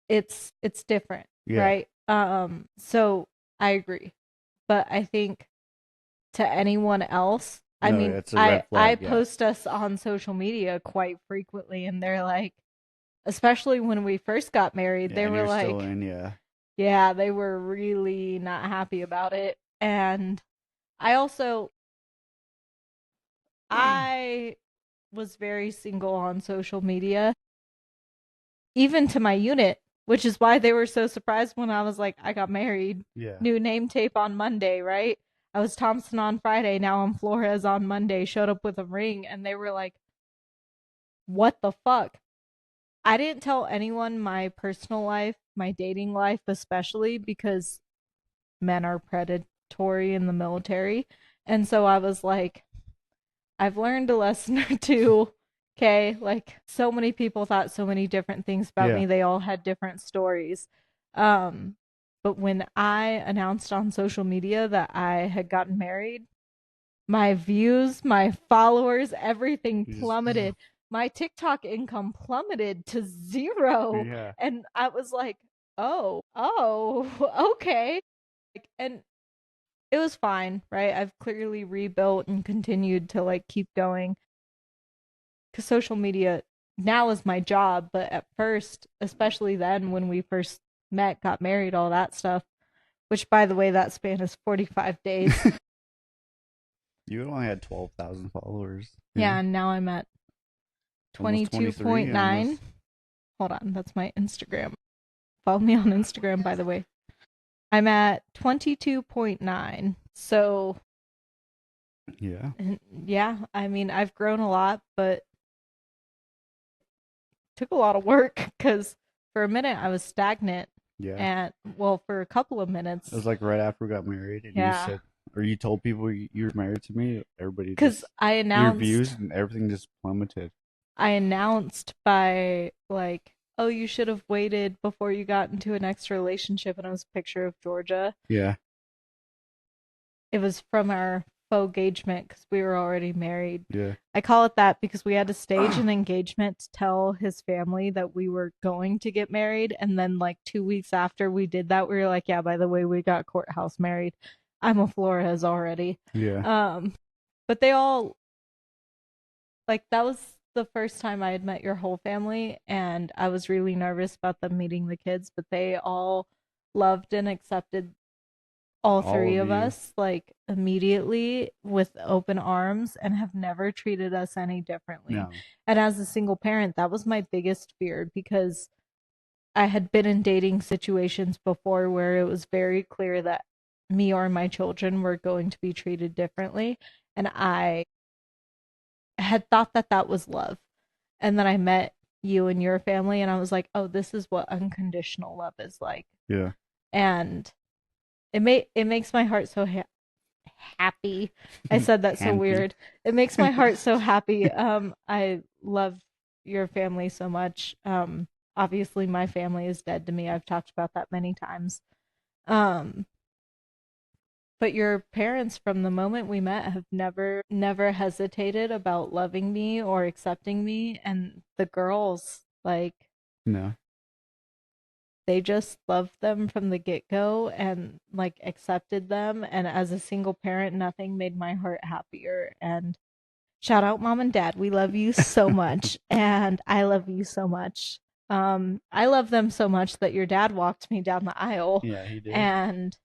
it's different, Yeah. right? So I agree. But I think to anyone else, I No, mean, it's a I red flag. Yeah. post us on social media quite frequently, and they're like, especially when we first got married, Yeah, they and were you're still like, in. Yeah. yeah, they were really not happy about it. And I also I was very single on social media, even to my unit, which is why they were so surprised when I was like, I got married. Yeah. New name tape on Monday, right? I was Thompson on Friday, now I'm Flores on Monday, showed up with a ring, and they were like, what the fuck? I didn't tell anyone my personal life, my dating life, especially because men are predatory in the military. And so I was like, I've learned a lesson or two. Okay, like so many people thought so many different things about Yeah. me. They all had different stories. Um, but when I announced on social media that I had gotten married, my views, my followers, everything You just. plummeted. My TikTok income plummeted to zero. Yeah. And I was like, oh, okay. And it was fine, right? I've clearly rebuilt and continued to like keep going because social media now is my job, but at first, especially then when we first met, got married, all that stuff, which by the way, that span is 45 days. You only had 12,000 followers. Yeah, and now I'm at Almost 23. Almost. 22.9. Hold on, that's my Instagram. Follow me on Instagram, by the way. I'm at 22.9. So, Yeah. yeah, I mean, I've grown a lot, but took a lot of work because for a minute I was stagnant. Yeah. And well, for a couple of It minutes, was like right after we got married, and you yeah, said, or you told people you were married to me. Everybody because just your views announced and everything just plummeted. I announced by like, oh, you should have waited before you got into an next relationship, and it was a picture of Georgia. Yeah. It was from our faux engagement because we were already married. Yeah. I call it that because we had to stage an engagement to tell his family that we were going to get married. And then, like, 2 weeks after we did that, we were like, yeah, by the way, we got courthouse married. I'm a Flores already. Yeah. But they all, like, that was the first time I had met your whole family. And I was really nervous about them meeting the kids, but they all loved and accepted all All three of of you. us like immediately with open arms and have never treated us any differently. No. And as a single parent, that was my biggest fear because I had been in dating situations before where it was very clear that me or my children were going to be treated differently. And I had thought that that was love. And then I met you and your family, and I was like, oh, this is what unconditional love is like. Yeah. And it makes my heart so happy. I said that so Happy. weird. It makes my heart so happy. I love your family so much. Obviously my family is dead to me. I've talked about that many times. Um, but your parents from the moment we met have never hesitated about loving me or accepting me, and the girls like No. they just loved them from the get-go and like accepted them, and as a single parent nothing made my heart happier. And shout out mom and dad, we love you so much and I love you so much. I love them so much that your dad walked me down the aisle Yeah, he did. and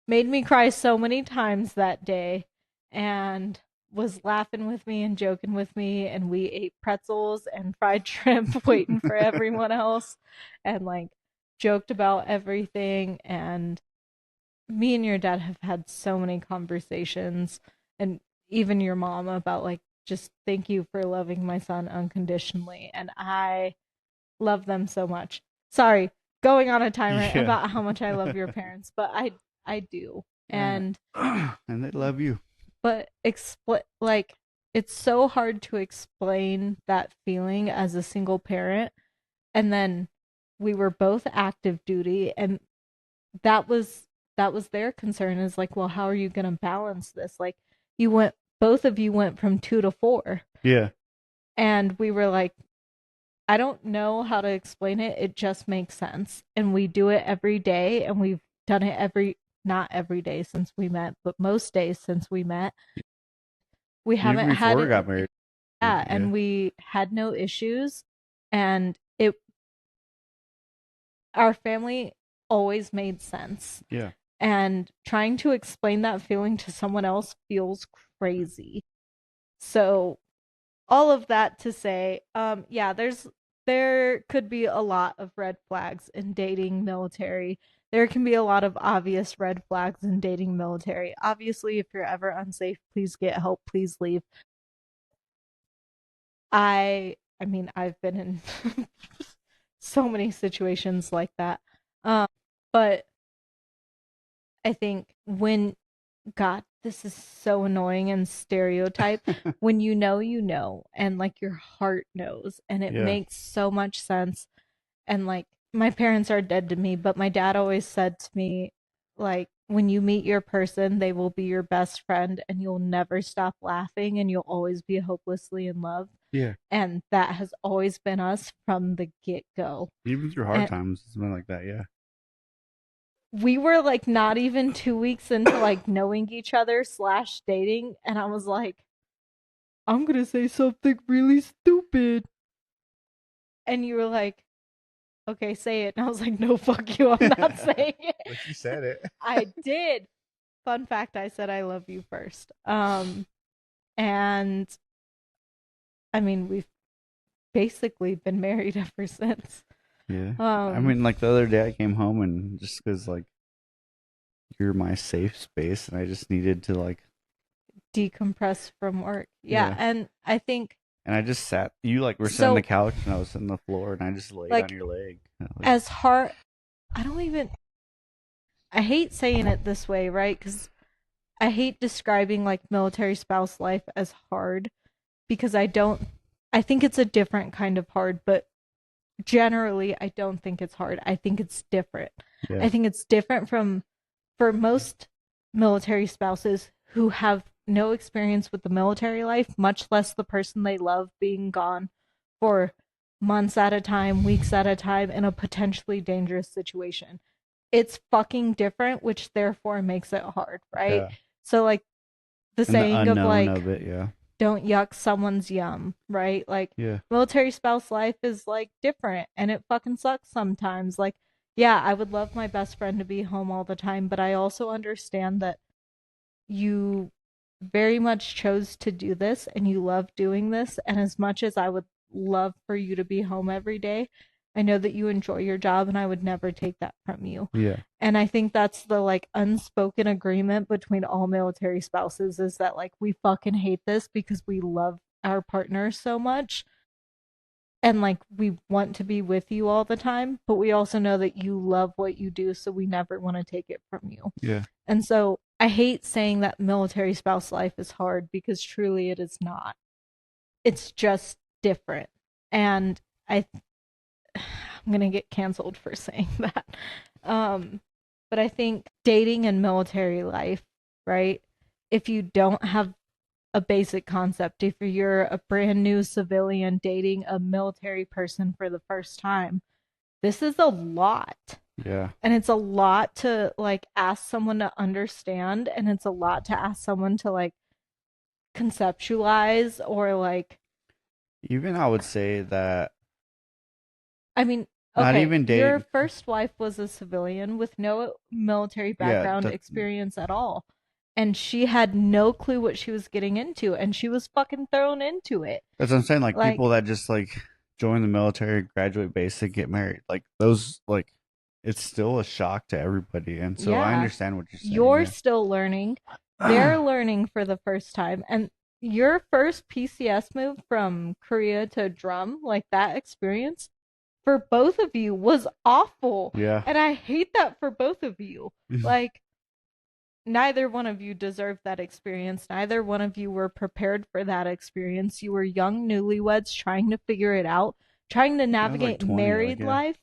made me cry so many times that day and was laughing with me and joking with me, and we ate pretzels and fried shrimp waiting for everyone else and like joked about everything. And me and your dad have had so many conversations, and even your mom, about like just thank you for loving my son unconditionally, and I love them so much. Sorry, going on a tirade Yeah. about how much I love your parents, but I do. And and they love you. but like it's so hard to explain that feeling as a single parent. And then we were both active duty, and that was their concern, is like, well, how are you going to balance this? Like, you went both of you went from 2 to 4. Yeah. And we were like, I don't know how to explain it. It just makes sense. And we do it every day. And we've done it not every day since we met, but most days since we met. We Even haven't had before we it. got married. Yeah. And we had no issues. And our family always made sense. Yeah. And trying to explain that feeling to someone else feels crazy. So all of that to say, yeah, there could be a lot of red flags in dating military. There can be a lot of obvious red flags in dating military. Obviously, if you're ever unsafe, please get help, please leave. I mean, I've been in so many situations like that. But I think God, this is so annoying and stereotype. When you know, and like your heart knows, and it makes so much sense. And like my parents are dead to me, but my dad always said to me, like, when you meet your person, they will be your best friend and you'll never stop laughing and you'll always be hopelessly in love. Yeah. And that has always been us from the get-go. Even through hard times, it's been like that, yeah. We were like not even 2 weeks into like knowing each other / dating, and I was like, I'm gonna say something really stupid. And you were like, okay, say it. And I was like, no, fuck you, I'm not saying it. But you said it. I did. Fun fact, I said I love you first. And I mean, we've basically been married ever since. Yeah. I mean, like the other day I came home and just because like you're my safe space and I just needed to like decompress from work. Yeah. And I think. And I just sat, you like were sitting on the couch and I was sitting on the floor and I just laid like, on your leg. Like, as hard, I hate saying it this way, right? Because I hate describing like military spouse life as hard because I think it's a different kind of hard, but generally I don't think it's hard. I think it's different. I think it's different for most military spouses who have no experience with the military life, much less the person they love being gone for months at a time, weeks at a time in a potentially dangerous situation. It's fucking different, which therefore makes it hard, right? So like the saying of like don't yuck someone's yum, right? Like military spouse life is like different and it fucking sucks sometimes. Like, yeah, I would love my best friend to be home all the time, but I also understand that you very much chose to do this and you love doing this. And as much as I would love for you to be home every day, I know that you enjoy your job and I would never take that from you. Yeah. And I think that's the like unspoken agreement between all military spouses is that like we fucking hate this because we love our partner so much. And like we want to be with you all the time, but we also know that you love what you do, so we never want to take it from you. Yeah. And so I hate saying that military spouse life is hard because truly it is not. It's just different. And I'm gonna get canceled for saying that. But I think dating and military life, right? If you don't have a basic concept, if you're a brand new civilian dating a military person for the first time, this is a lot. Yeah. And it's a lot to like ask someone to understand, and it's a lot to ask someone to like conceptualize or like. Even I would say that. I mean, okay, not even dating. Your first wife was a civilian with no military background experience at all. And she had no clue what she was getting into, and she was fucking thrown into it. That's what I'm saying. Like people that just like join the military, graduate basic, get married. Like those, like it's still a shock to everybody. And so I understand what you're saying. You're still learning. They're learning for the first time. And your first PCS move from Korea to drum, like that experience, for both of you was awful. Yeah. And I hate that for both of you. Like, neither one of you deserved that experience. Neither one of you were prepared for that experience. You were young newlyweds trying to figure it out, trying to navigate married life.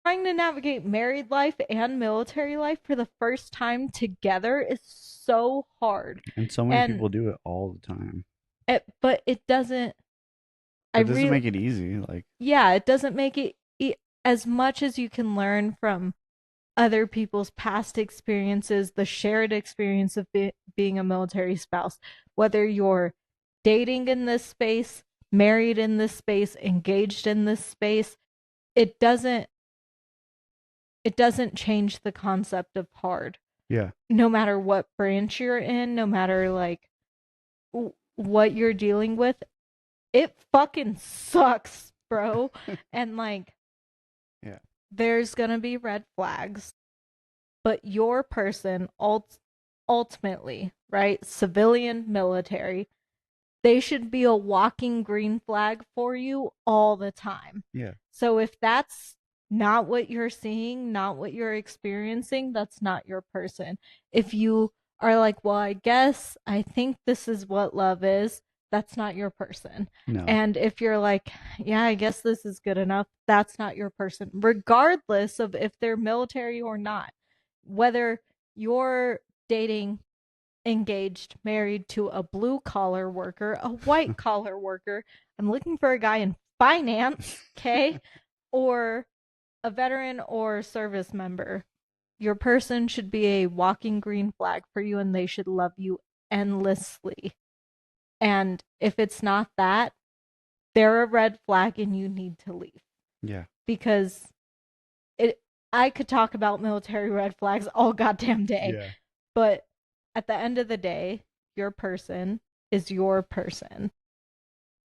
Trying to navigate married life and military life for the first time together is so hard. And so many And people do it all the time. but it doesn't, I It doesn't really, make it easy. Like, yeah, it doesn't make it as much as you can learn from other people's past experiences, the shared experience of being a military spouse, whether you're dating in this space, married in this space, engaged in this space, it doesn't change the concept of hard. yeah. No matter what branch you're in, no matter like what you're dealing with, it fucking sucks, bro. And like, Yeah. there's gonna be red flags, but your person ultimately, right? Civilian, military, they should be a walking green flag for you all the time. Yeah. So if that's not what you're seeing, not what you're experiencing, that's not your person. If you are like, well, I think this is what love is, that's not your person. No. And if you're like, yeah, I guess this is good enough, that's not your person, regardless of if they're military or not. Whether you're dating, engaged, married to a blue collar worker, a white collar worker, I'm looking for a guy in finance, okay? Or a veteran or service member. Your person should be a walking green flag for you and they should love you endlessly. And if it's not that, they're a red flag and you need to leave. Yeah. Because I could talk about military red flags all goddamn day. Yeah. But at the end of the day, your person is your person,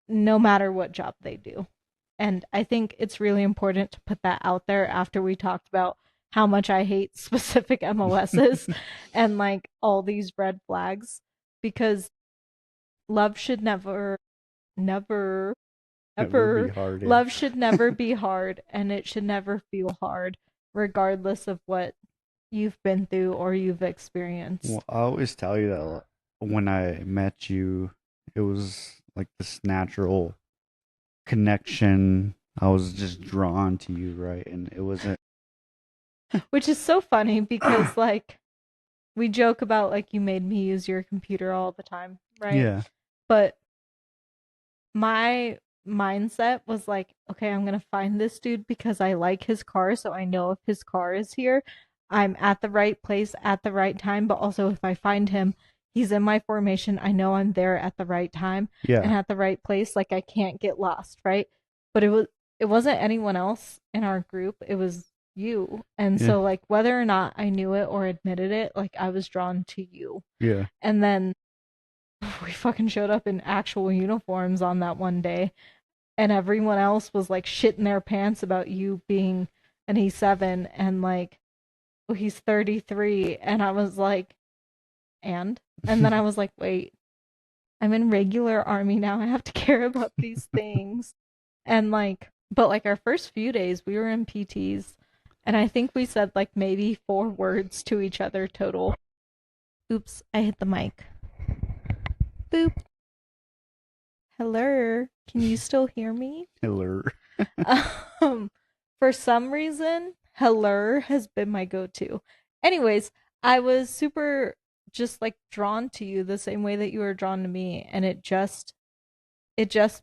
no matter what job they do. And I think it's really important to put that out there after we talked about how much I hate specific MOSs and like all these red flags, because love should never, Never ever, be hard. Yeah. love should never be hard, and it should never feel hard, regardless of what you've been through or you've experienced. Well, I always tell you that when I met you, it was like this natural connection. I was just drawn to you, right? And it wasn't. Which is so funny because like we joke about like you made me use your computer all the time, right? Yeah. But my mindset was like, okay, I'm going to find this dude because I like his car, so I know if his car is here, I'm at the right place at the right time, but also if I find him, he's in my formation, I know I'm there at the right time Yeah. and at the right place, like I can't get lost, right? But it wasn't anyone else in our group, it was you. And Yeah. so like whether or not I knew it or admitted it, like I was drawn to you. Yeah. And then we fucking showed up in actual uniforms on that one day, and everyone else was like shitting their pants about you being an E7 and like, oh, he's 33. And I was like, and then I was like, wait, I'm in regular army now, I have to care about these things. And like, but like our first few days we were in PTs, and I think we said like maybe 4 words to each other total. Oops, I hit the mic. Boop. Hello, can you still hear me? Hello. For some reason, hello has been my go-to. Anyways, I was super just like drawn to you the same way that you were drawn to me, and it just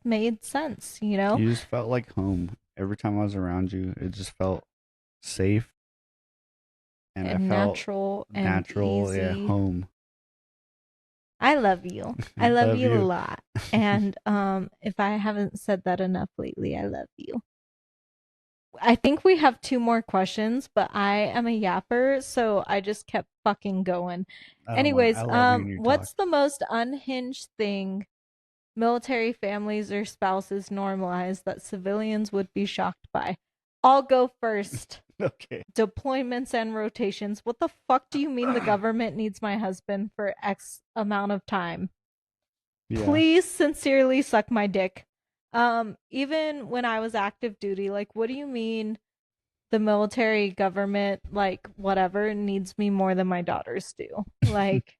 made sense, you know? You just felt like home. Every time I was around you, it just felt safe. And I felt natural and natural, easy. yeah, home. I love you. I love you a lot. And if I haven't said that enough lately, I love you. I think we have 2 more questions, but I am a yapper, so I just kept fucking going. Anyways, what's the most unhinged thing military families or spouses normalize that civilians would be shocked by? I'll go first. Okay. Deployments and rotations. What the fuck do you mean the government needs my husband for X amount of time? Yeah. Please sincerely suck my dick. Even when I was active duty, like, what do you mean the military government, like, whatever, needs me more than my daughters do? Like,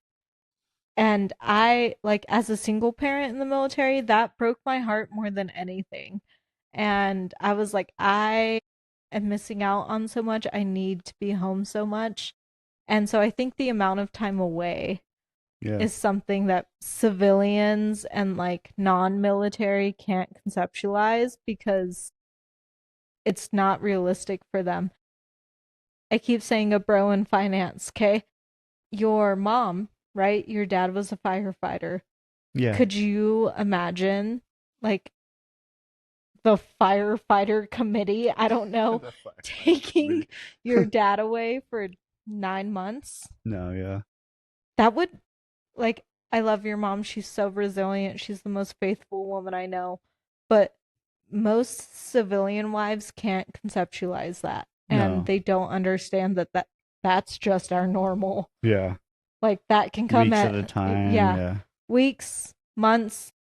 and I, like, as a single parent in the military, that broke my heart more than anything. And I was like, I am missing out on so much. I need to be home so much. And so I think the amount of time away Yeah. is something that civilians and like non-military can't conceptualize because it's not realistic for them. I keep saying a bro in finance, okay? Your mom, right? Your dad was a firefighter. Yeah. Could you imagine like the firefighter committee, I don't know, The firefighter taking committee. your dad away for 9 months? No, yeah. That would, like, I love your mom. She's so resilient. She's the most faithful woman I know. But most civilian wives can't conceptualize that. And No. they don't understand that's just our normal. Yeah. Like that can come Weeks at a time. yeah, Yeah. weeks, months,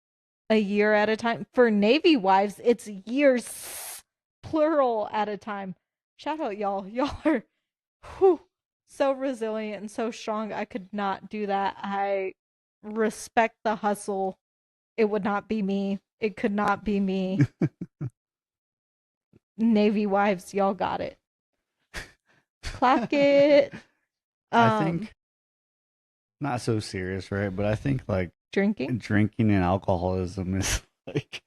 a year at a time. For Navy wives, it's years, plural at a time. Shout out, y'all. Y'all are whew, so resilient and so strong. I could not do that. I respect the hustle. It would not be me. It could not be me. Navy wives, y'all got it. Clock it. I think not so serious, right? But I think like Drinking and alcoholism is like,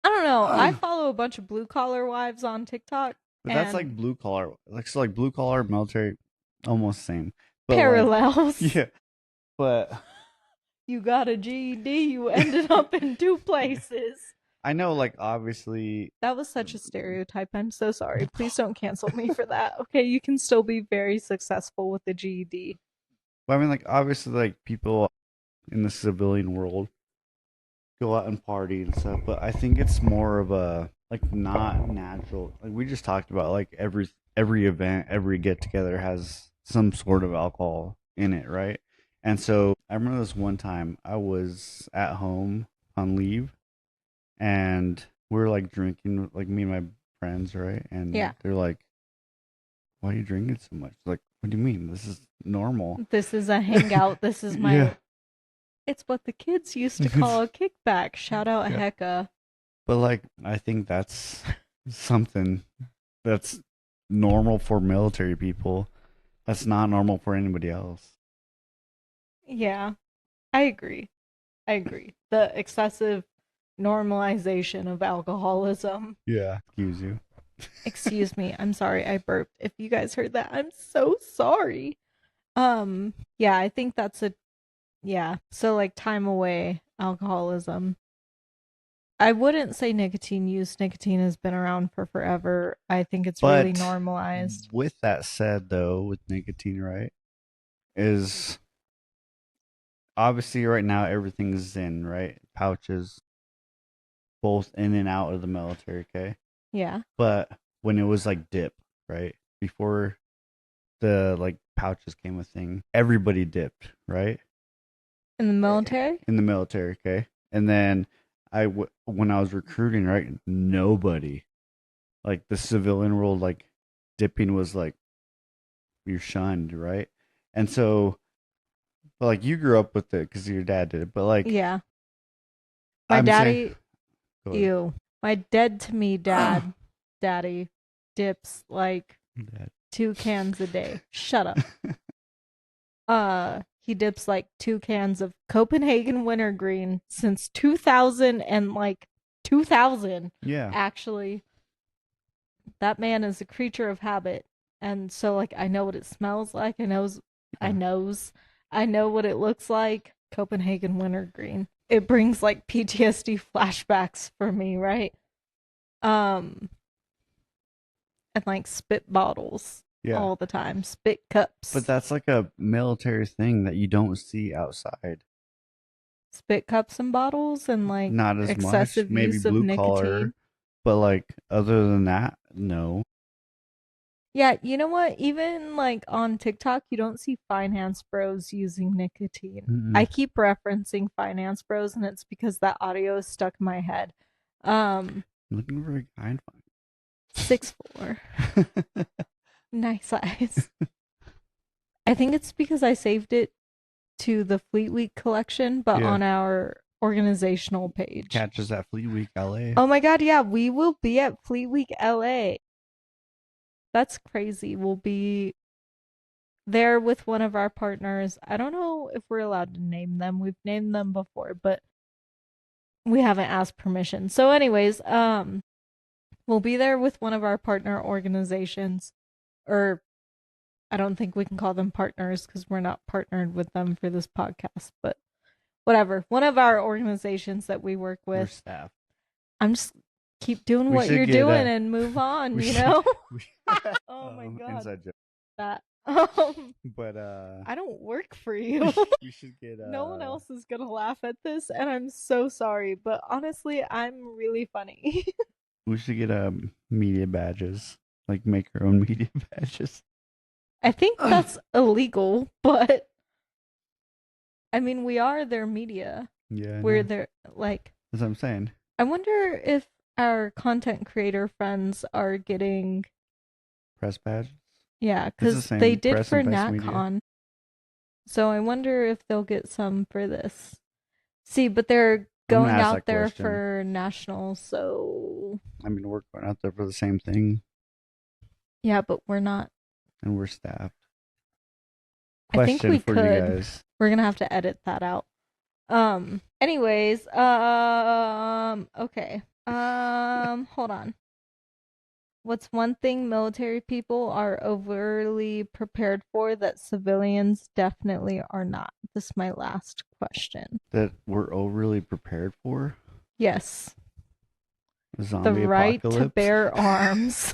I don't know. I follow a bunch of blue collar wives on TikTok. but that's like blue collar, like so like blue collar military, almost same. But parallels. Like, yeah, but you got a GED. You ended up in 2 places. I know, like obviously, that was such a stereotype. I'm so sorry. Please don't cancel me for that. Okay, you can still be very successful with the GED. Well, I mean, like obviously, like people in the civilian world go out and party and stuff, but I think it's more of a like not natural. Like we just talked about, like every event, every get together has some sort of alcohol in it, right? And so I remember this one time I was at home on leave, and we were like drinking, like me and my friends, right? And they're like, "Why are you drinking so much?" Like, what do you mean? This is normal. This is a hangout. This is my. Yeah. It's what the kids used to call a kickback. Shout out Hecka. But like, I think that's something that's normal for military people. That's not normal for anybody else. Yeah, I agree. The excessive normalization of alcoholism. Yeah. Excuse you. Excuse me. I'm sorry. I burped. If you guys heard that, I'm so sorry. Yeah, I think that's so like time away alcoholism. I wouldn't say nicotine use. Nicotine has been around for forever. I think it's really normalized. With that said, though, with nicotine, right, is obviously right now everything's in, right? Pouches, both in and out of the military, okay? Yeah. But when it was like dip, right? Before the like pouches came a thing, everybody dipped, right? In the military? In the military, okay? And then when I was recruiting, right, nobody, like the civilian world, like dipping was like you're shunned, right? And so, but like you grew up with it because your dad did it, but like yeah, my daddy, my dead to me daddy dips like 2 cans a day. Shut up. He dips like 2 cans of Copenhagen wintergreen since 2000 and like 2000. Yeah. Actually, that man is a creature of habit. And so like I know what it smells like. I know what it looks like. Copenhagen wintergreen. It brings like PTSD flashbacks for me, right? And like spit bottles. Yeah. All the time. Spit cups. But that's like a military thing that you don't see outside. Spit cups and bottles and like not as excessive much, maybe use blue of nicotine. Collar, but like other than that, no. Yeah, you know what? Even like on TikTok, you don't see finance bros using nicotine. Mm-mm. I keep referencing finance bros, and it's because that audio is stuck in my head. Looking for a guy in 6'4". Nice eyes. I think it's because I saved it to the Fleet Week collection, but on our organizational page. Catches at Fleet Week LA. Oh my god, yeah, we will be at Fleet Week LA. That's crazy. We'll be there with one of our partners. I don't know if we're allowed to name them. We've named them before, but we haven't asked permission. So anyways, we'll be there with one of our partner organizations, or I don't think we can call them partners because we're not partnered with them for this podcast, but whatever. One of our organizations that we work We're with. staff. I'm just keep doing We what should you're get, doing and move on, we you should- know? we- Oh my god. Inside joke. That But I don't work for you. we should get No one else is gonna laugh at this, and I'm so sorry, but honestly, I'm really funny. we should get media badges. Like make our own media badges. I think that's illegal, but I mean, we are their media. Yeah. We're their, like, that's what I'm saying. I wonder if our content creator friends are getting Press badges. Yeah, It's the because same they did press for and vice media. NatCon. So I wonder if they'll get some for this. See, but they're gonna going ask out that there question. for nationals, so I mean, we're going out there for the same thing, but we're not. and we're staffed. I think Question we for you could. guys. We're gonna have to edit that out. Anyways, okay. Hold on. What's one thing military people are overly prepared for that civilians definitely are not? This is my last question. That we're overly prepared for? A Yes. The zombie right to apocalypse? bear arms.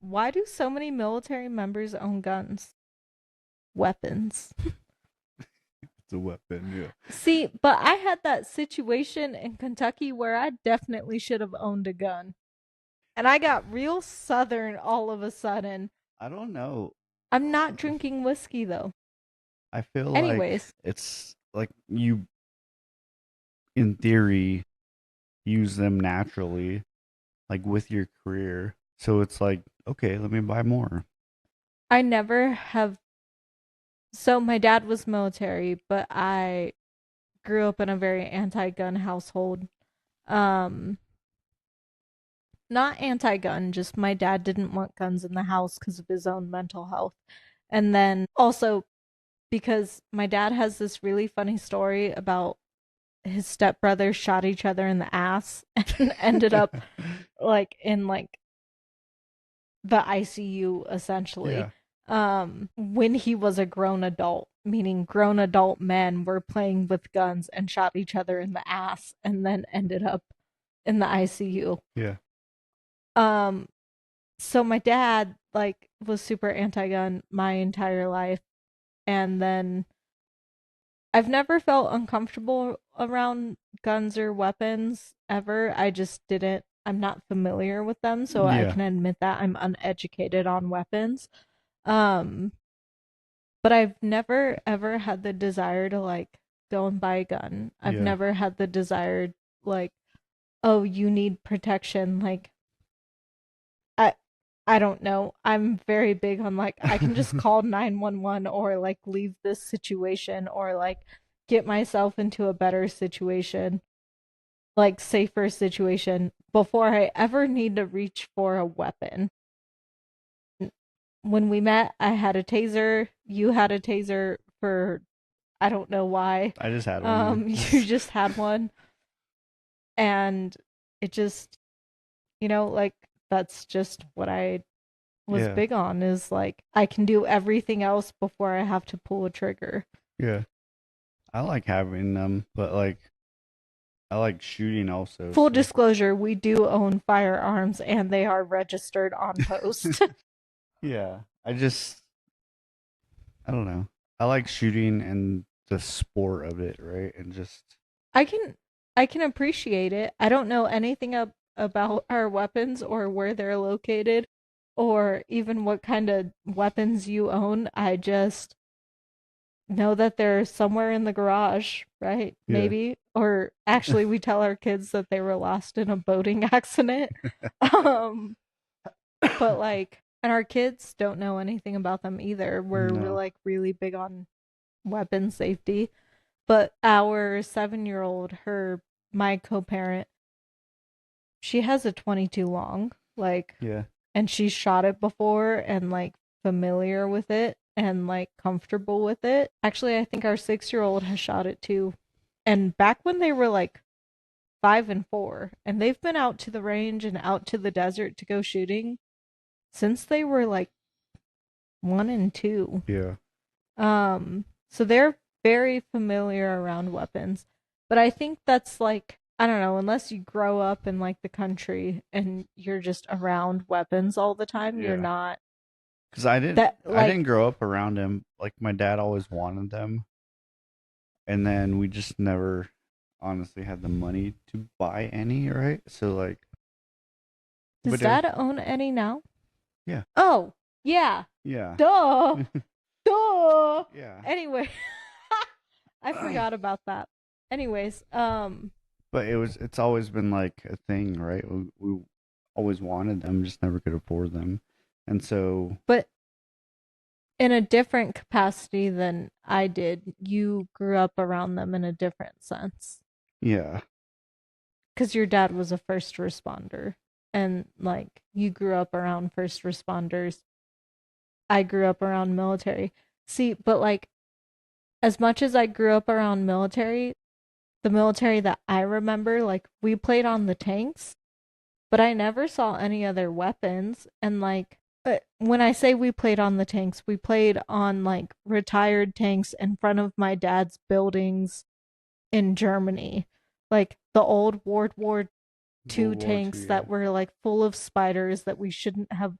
Why do so many military members own guns? Weapons. It's a weapon, yeah. See, but I had that situation in Kentucky where I definitely should have owned a gun. And I got real southern all of a sudden. I don't know. I'm not drinking whiskey though. I feel Anyways. like it's like you, in theory, use them naturally, like with your career. So it's like, okay, let me buy more. I never have. So my dad was military, but I grew up in a very anti-gun household. Not anti-gun, just my dad didn't want guns in the house because of his own mental health. And then also because my dad has this really funny story about his stepbrothers shot each other in the ass and ended up like in like the ICU essentially. Yeah. When he was a grown adult, meaning grown adult men were playing with guns and shot each other in the ass and then ended up in the ICU. Yeah. So my dad like was super anti-gun my entire life, and then I've never felt uncomfortable around guns or weapons ever. I just didn't. I'm not familiar with them, so I Yeah. can admit that I'm uneducated on weapons. But I've never ever had the desire to like go and buy a gun. I've Yeah. never had the desire like, oh, you need protection. Like, I don't know. I'm very big on like I can just call 911 or like leave this situation or like get myself into a better situation, like safer situation before I ever need to reach for a weapon. When we met, I had a taser. You had a taser for I don't know why. I just had one. You just had one. And it just, like that's just what I was Yeah. big on is like I can do everything else before I have to pull a trigger. Yeah. I like having them, but like I like shooting also. Full so- disclosure, we do own firearms and they are registered on post. Yeah. I don't know. I like shooting and the sport of it, right? And just I can appreciate it. I don't know anything about our weapons or where they're located or even what kind of weapons you own. I just know that they're somewhere in the garage, right? Yeah. Maybe. Or actually we tell our kids that they were lost in a boating accident. But like, and our kids don't know anything about them either. We're No. like really big on weapon safety. But our 7-year-old, my co-parent, she has a 22 long, like, yeah. and she's shot it before, and like familiar with it and like comfortable with it. Actually, I think our 6-year-old has shot it too. And back when they were like 5 and 4, and they've been out to the range and out to the desert to go shooting since they were like 1 and 2. Yeah. So they're very familiar around weapons. But I think that's like, I don't know, unless you grow up in like the country and you're just around weapons all the time, you're Yeah. not Because I didn't, that I didn't like grow up around him. Like my dad always wanted them, and then we just never honestly had the money to buy any. Right? So like, does but Dad own any now? Yeah. Oh, yeah. Yeah. Duh. Duh. Yeah. Anyway, I forgot about that. Anyways, But it's always been like a thing, right? We always wanted them, just never could afford them, and so but in a different capacity than I did, you grew up around them in a different sense. yeah, Because your dad was a first responder, and like you grew up around first responders. I grew up around military. See, but like as much as I grew up around military, the military that I remember, like we played on the tanks, but I never saw any other weapons. And like when I say we played on the tanks, we played on like retired tanks in front of my dad's buildings in Germany, like the old World War II World War tanks II, that were like full of spiders that we shouldn't have.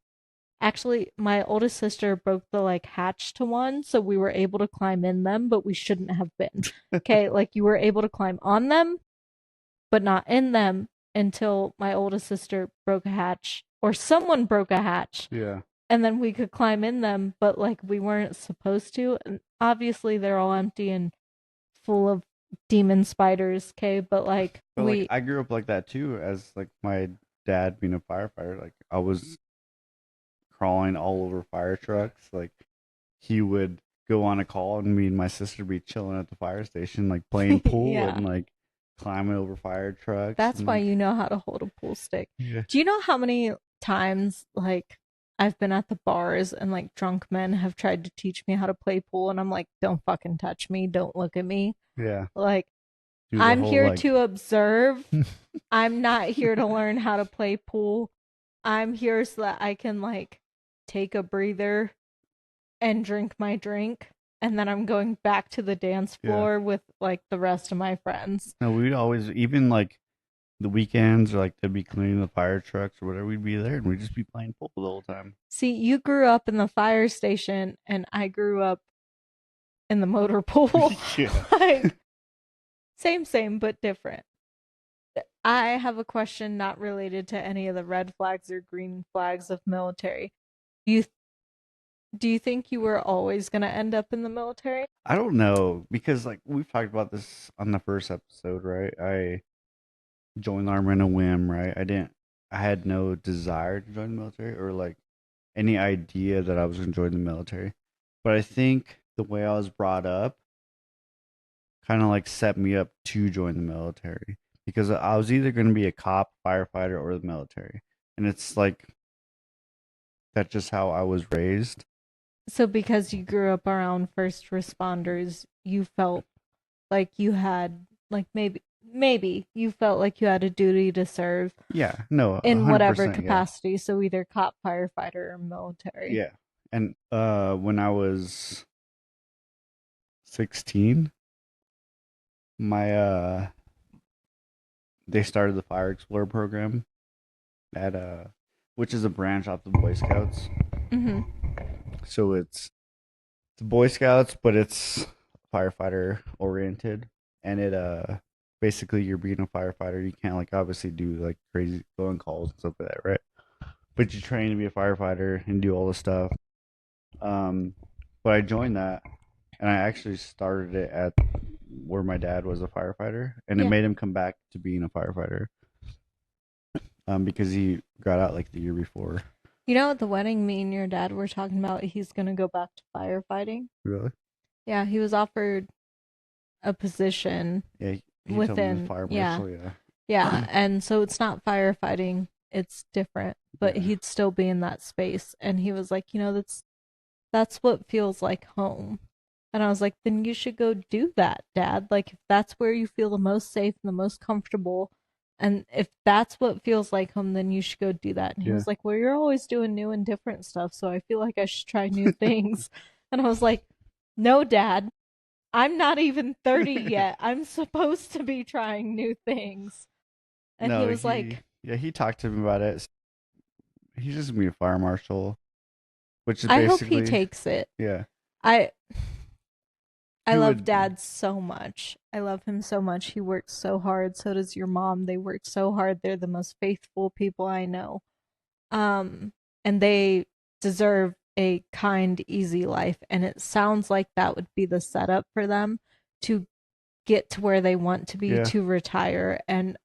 Actually, my oldest sister broke the like hatch to one, so we were able to climb in them, but we shouldn't have been. Okay, like you were able to climb on them, but not in them until my oldest sister broke a hatch or someone broke a hatch. yeah. And then we could climb in them, but like we weren't supposed to. And obviously they're all empty and full of demon spiders, okay? But like But like I grew up like that too, as like my dad being a firefighter. Like I was crawling all over fire trucks. Like he would go on a call, and me and my sister be chilling at the fire station, like playing pool Yeah. and like climbing over fire trucks. That's and, why like, you know how to hold a pool stick. Yeah. Do you know how many times like I've been at the bars and like drunk men have tried to teach me how to play pool and I'm like, don't fucking touch me, don't look at me. Yeah. Like Do I'm whole, here like... to observe. I'm not here to learn how to play pool. I'm here so that I can like take a breather and drink my drink, and then I'm going back to the dance floor with like the rest of my friends. No, we'd always, even like the weekends, or like they'd be cleaning the fire trucks or whatever, we'd be there and we'd just be playing pool the whole time. See, you grew up in the fire station, and I grew up in the motor pool. Yeah. Like, same, but different. I have a question not related to any of the red flags or green flags of military. You do you think you were always going to end up in the military? I don't know, because like we've talked about this on the first episode, right? I joined the army on a whim, right? I had no desire to join the military, or like any idea that I was going to join the military. But I think the way I was brought up kind of like set me up to join the military, because I was either going to be a cop, firefighter, or the military. And it's like that's just how I was raised. So because you grew up around first responders, you felt like you had like maybe you felt like you had a duty to serve. Yeah, no, in whatever 100%, capacity. Yeah. So either cop, firefighter, or military. Yeah. And when I was 16, my they started the Fire Explorer program at which is a branch off the Boy Scouts. Mm-hmm. So it's the Boy Scouts, but it's firefighter oriented, and it basically you're being a firefighter. You can't like obviously do like crazy phone calls and stuff like that, right? But you train to be a firefighter and do all the stuff. But I joined that, and I actually started it at where my dad was a firefighter, and it made him come back to being a firefighter. Because he got out like the year before. You know, at the wedding, me and your dad were talking about he's gonna go back to firefighting. Really? Yeah, he was offered a position. Yeah, he within told me the fire marshal. Yeah, and so it's not firefighting; it's different. But he'd still be in that space, and he was like, you know, that's That's what feels like home. And I was like, then you should go do that, Dad. Like, if that's where you feel the most safe and the most comfortable, and if that's what feels like home, then you should go do that. And he Yeah. was like, well, you're always doing new and different stuff, so I feel like I should try new things. And I was like, no, Dad, I'm not even 30 yet. I'm supposed to be trying new things. And he No, was like, he talked to me about it. He's just gonna be a fire marshal, which is I hope he basically, takes it. yeah. I He love would, Dad so much. I love him so much. He works so hard. So does your mom. They work so hard. They're the most faithful people I know. Um, and they deserve a kind, easy life. And it sounds like that would be the setup for them to get to where they want to be, yeah, to retire. And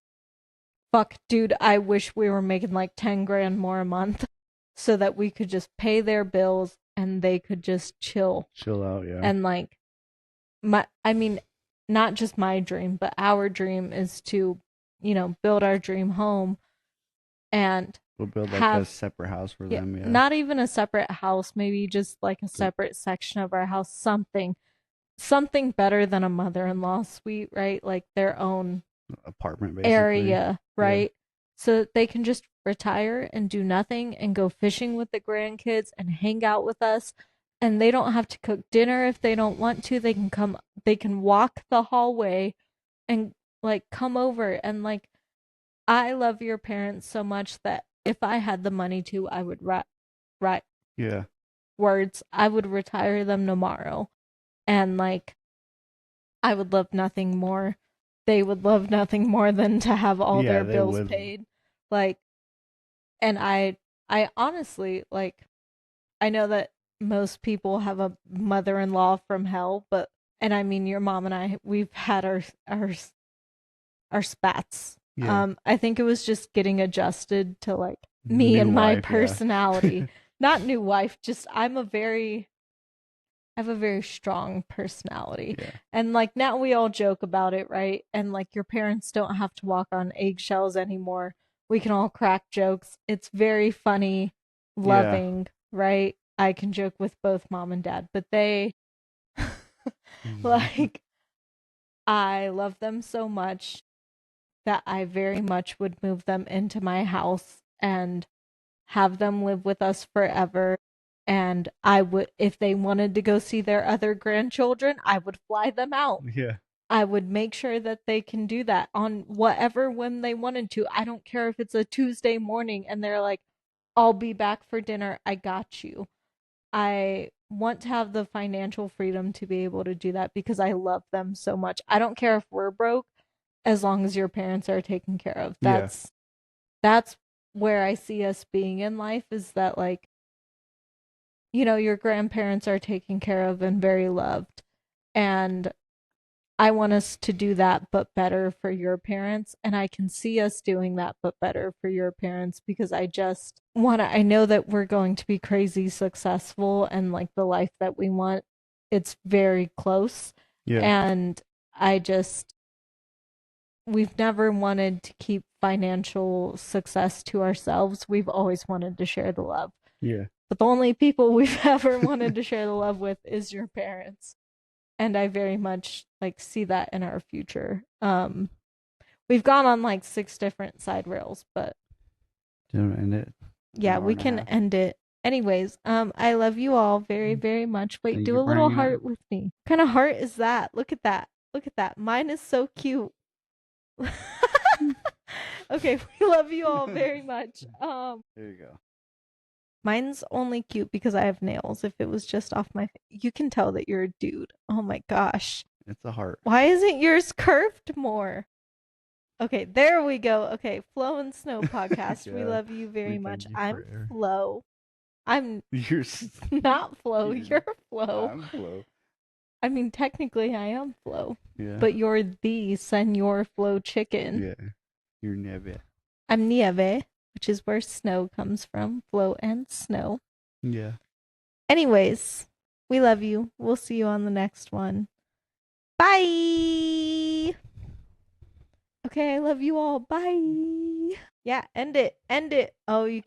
fuck, dude, I wish we were making like 10 grand more a month so that we could just pay their bills and they could just chill. chill out, yeah. And like, I mean, not just my dream, but our dream is to, build our dream home and We'll build like have a separate house for them, yeah. not even a separate house, maybe just like a separate section of our house, something better than a mother-in-law suite, right? Like their own Apartment, basically. area, right? Yeah. So that they can just retire and do nothing and go fishing with the grandkids and hang out with us. And they don't have to cook dinner if they don't want to. They can walk the hallway and like come over. And like, I love your parents so much that if I had the money to, I would write Yeah. words. I would retire them tomorrow. And like, I would love nothing more. They would love nothing more than to have all Yeah, their they bills would. paid. Like, and I honestly, like, I know that most people have a mother-in-law from hell, and I mean, your mom and I, we've had our spats. Yeah. I think it was just getting adjusted to like me New and my wife, yeah. personality. Not new wife, just I have a very strong personality. Yeah. And like now we all joke about it, right? And like your parents don't have to walk on eggshells anymore. We can all crack jokes. It's very funny, Yeah. loving, right? I can joke with both mom and dad, but they like I love them so much that I very much would move them into my house and have them live with us forever. And I would, if they wanted to go see their other grandchildren, I would fly them out. Yeah. I would make sure that they can do that on whatever when they wanted to. I don't care if it's a Tuesday morning and they're like, I'll be back for dinner. I got you. I want to have the financial freedom to be able to do that because I love them so much. I don't care if we're broke as long as your parents are taken care of. That's where I see us being in life, is that like, your grandparents are taken care of and very loved. And I want us to do that, but better for your parents. And I can see us doing that, but better for your parents, because I know that we're going to be crazy successful and like the life that we want, it's very close. Yeah. And we've never wanted to keep financial success to ourselves. We've always wanted to share the love. Yeah. But the only people we've ever wanted to share the love with is your parents. And I very much like see that in our future. We've gone on like 6 different side rails, but do you want to end it? Yeah, we can end it. Anyways, I love you all very, very much. Wait, Thank do you a for little hanging heart out. with me. What kind of heart is that? Look at that. Look at that. Mine is so cute. Okay, we love you all very much. There you go. Mine's only cute because I have nails. If it was just off my face, you can tell that you're a dude. Oh my gosh. It's a heart. Why isn't yours curved more? Okay, there we go. Okay, Flo and Snow Podcast. We Yeah, love you very we much. thank you I'm for- Flo. You're not Flo. Yeah. You're Flo. I'm Flo. I mean, technically, I am Flo. Yeah. But you're the Senor Flo chicken. Yeah. You're Neve. I'm Nieve, which is where snow comes from. Flo and Snow. Yeah. Anyways, we love you. We'll see you on the next one. Bye. Okay, I love you all. Bye. Yeah, end it. End it. Oh, you can't.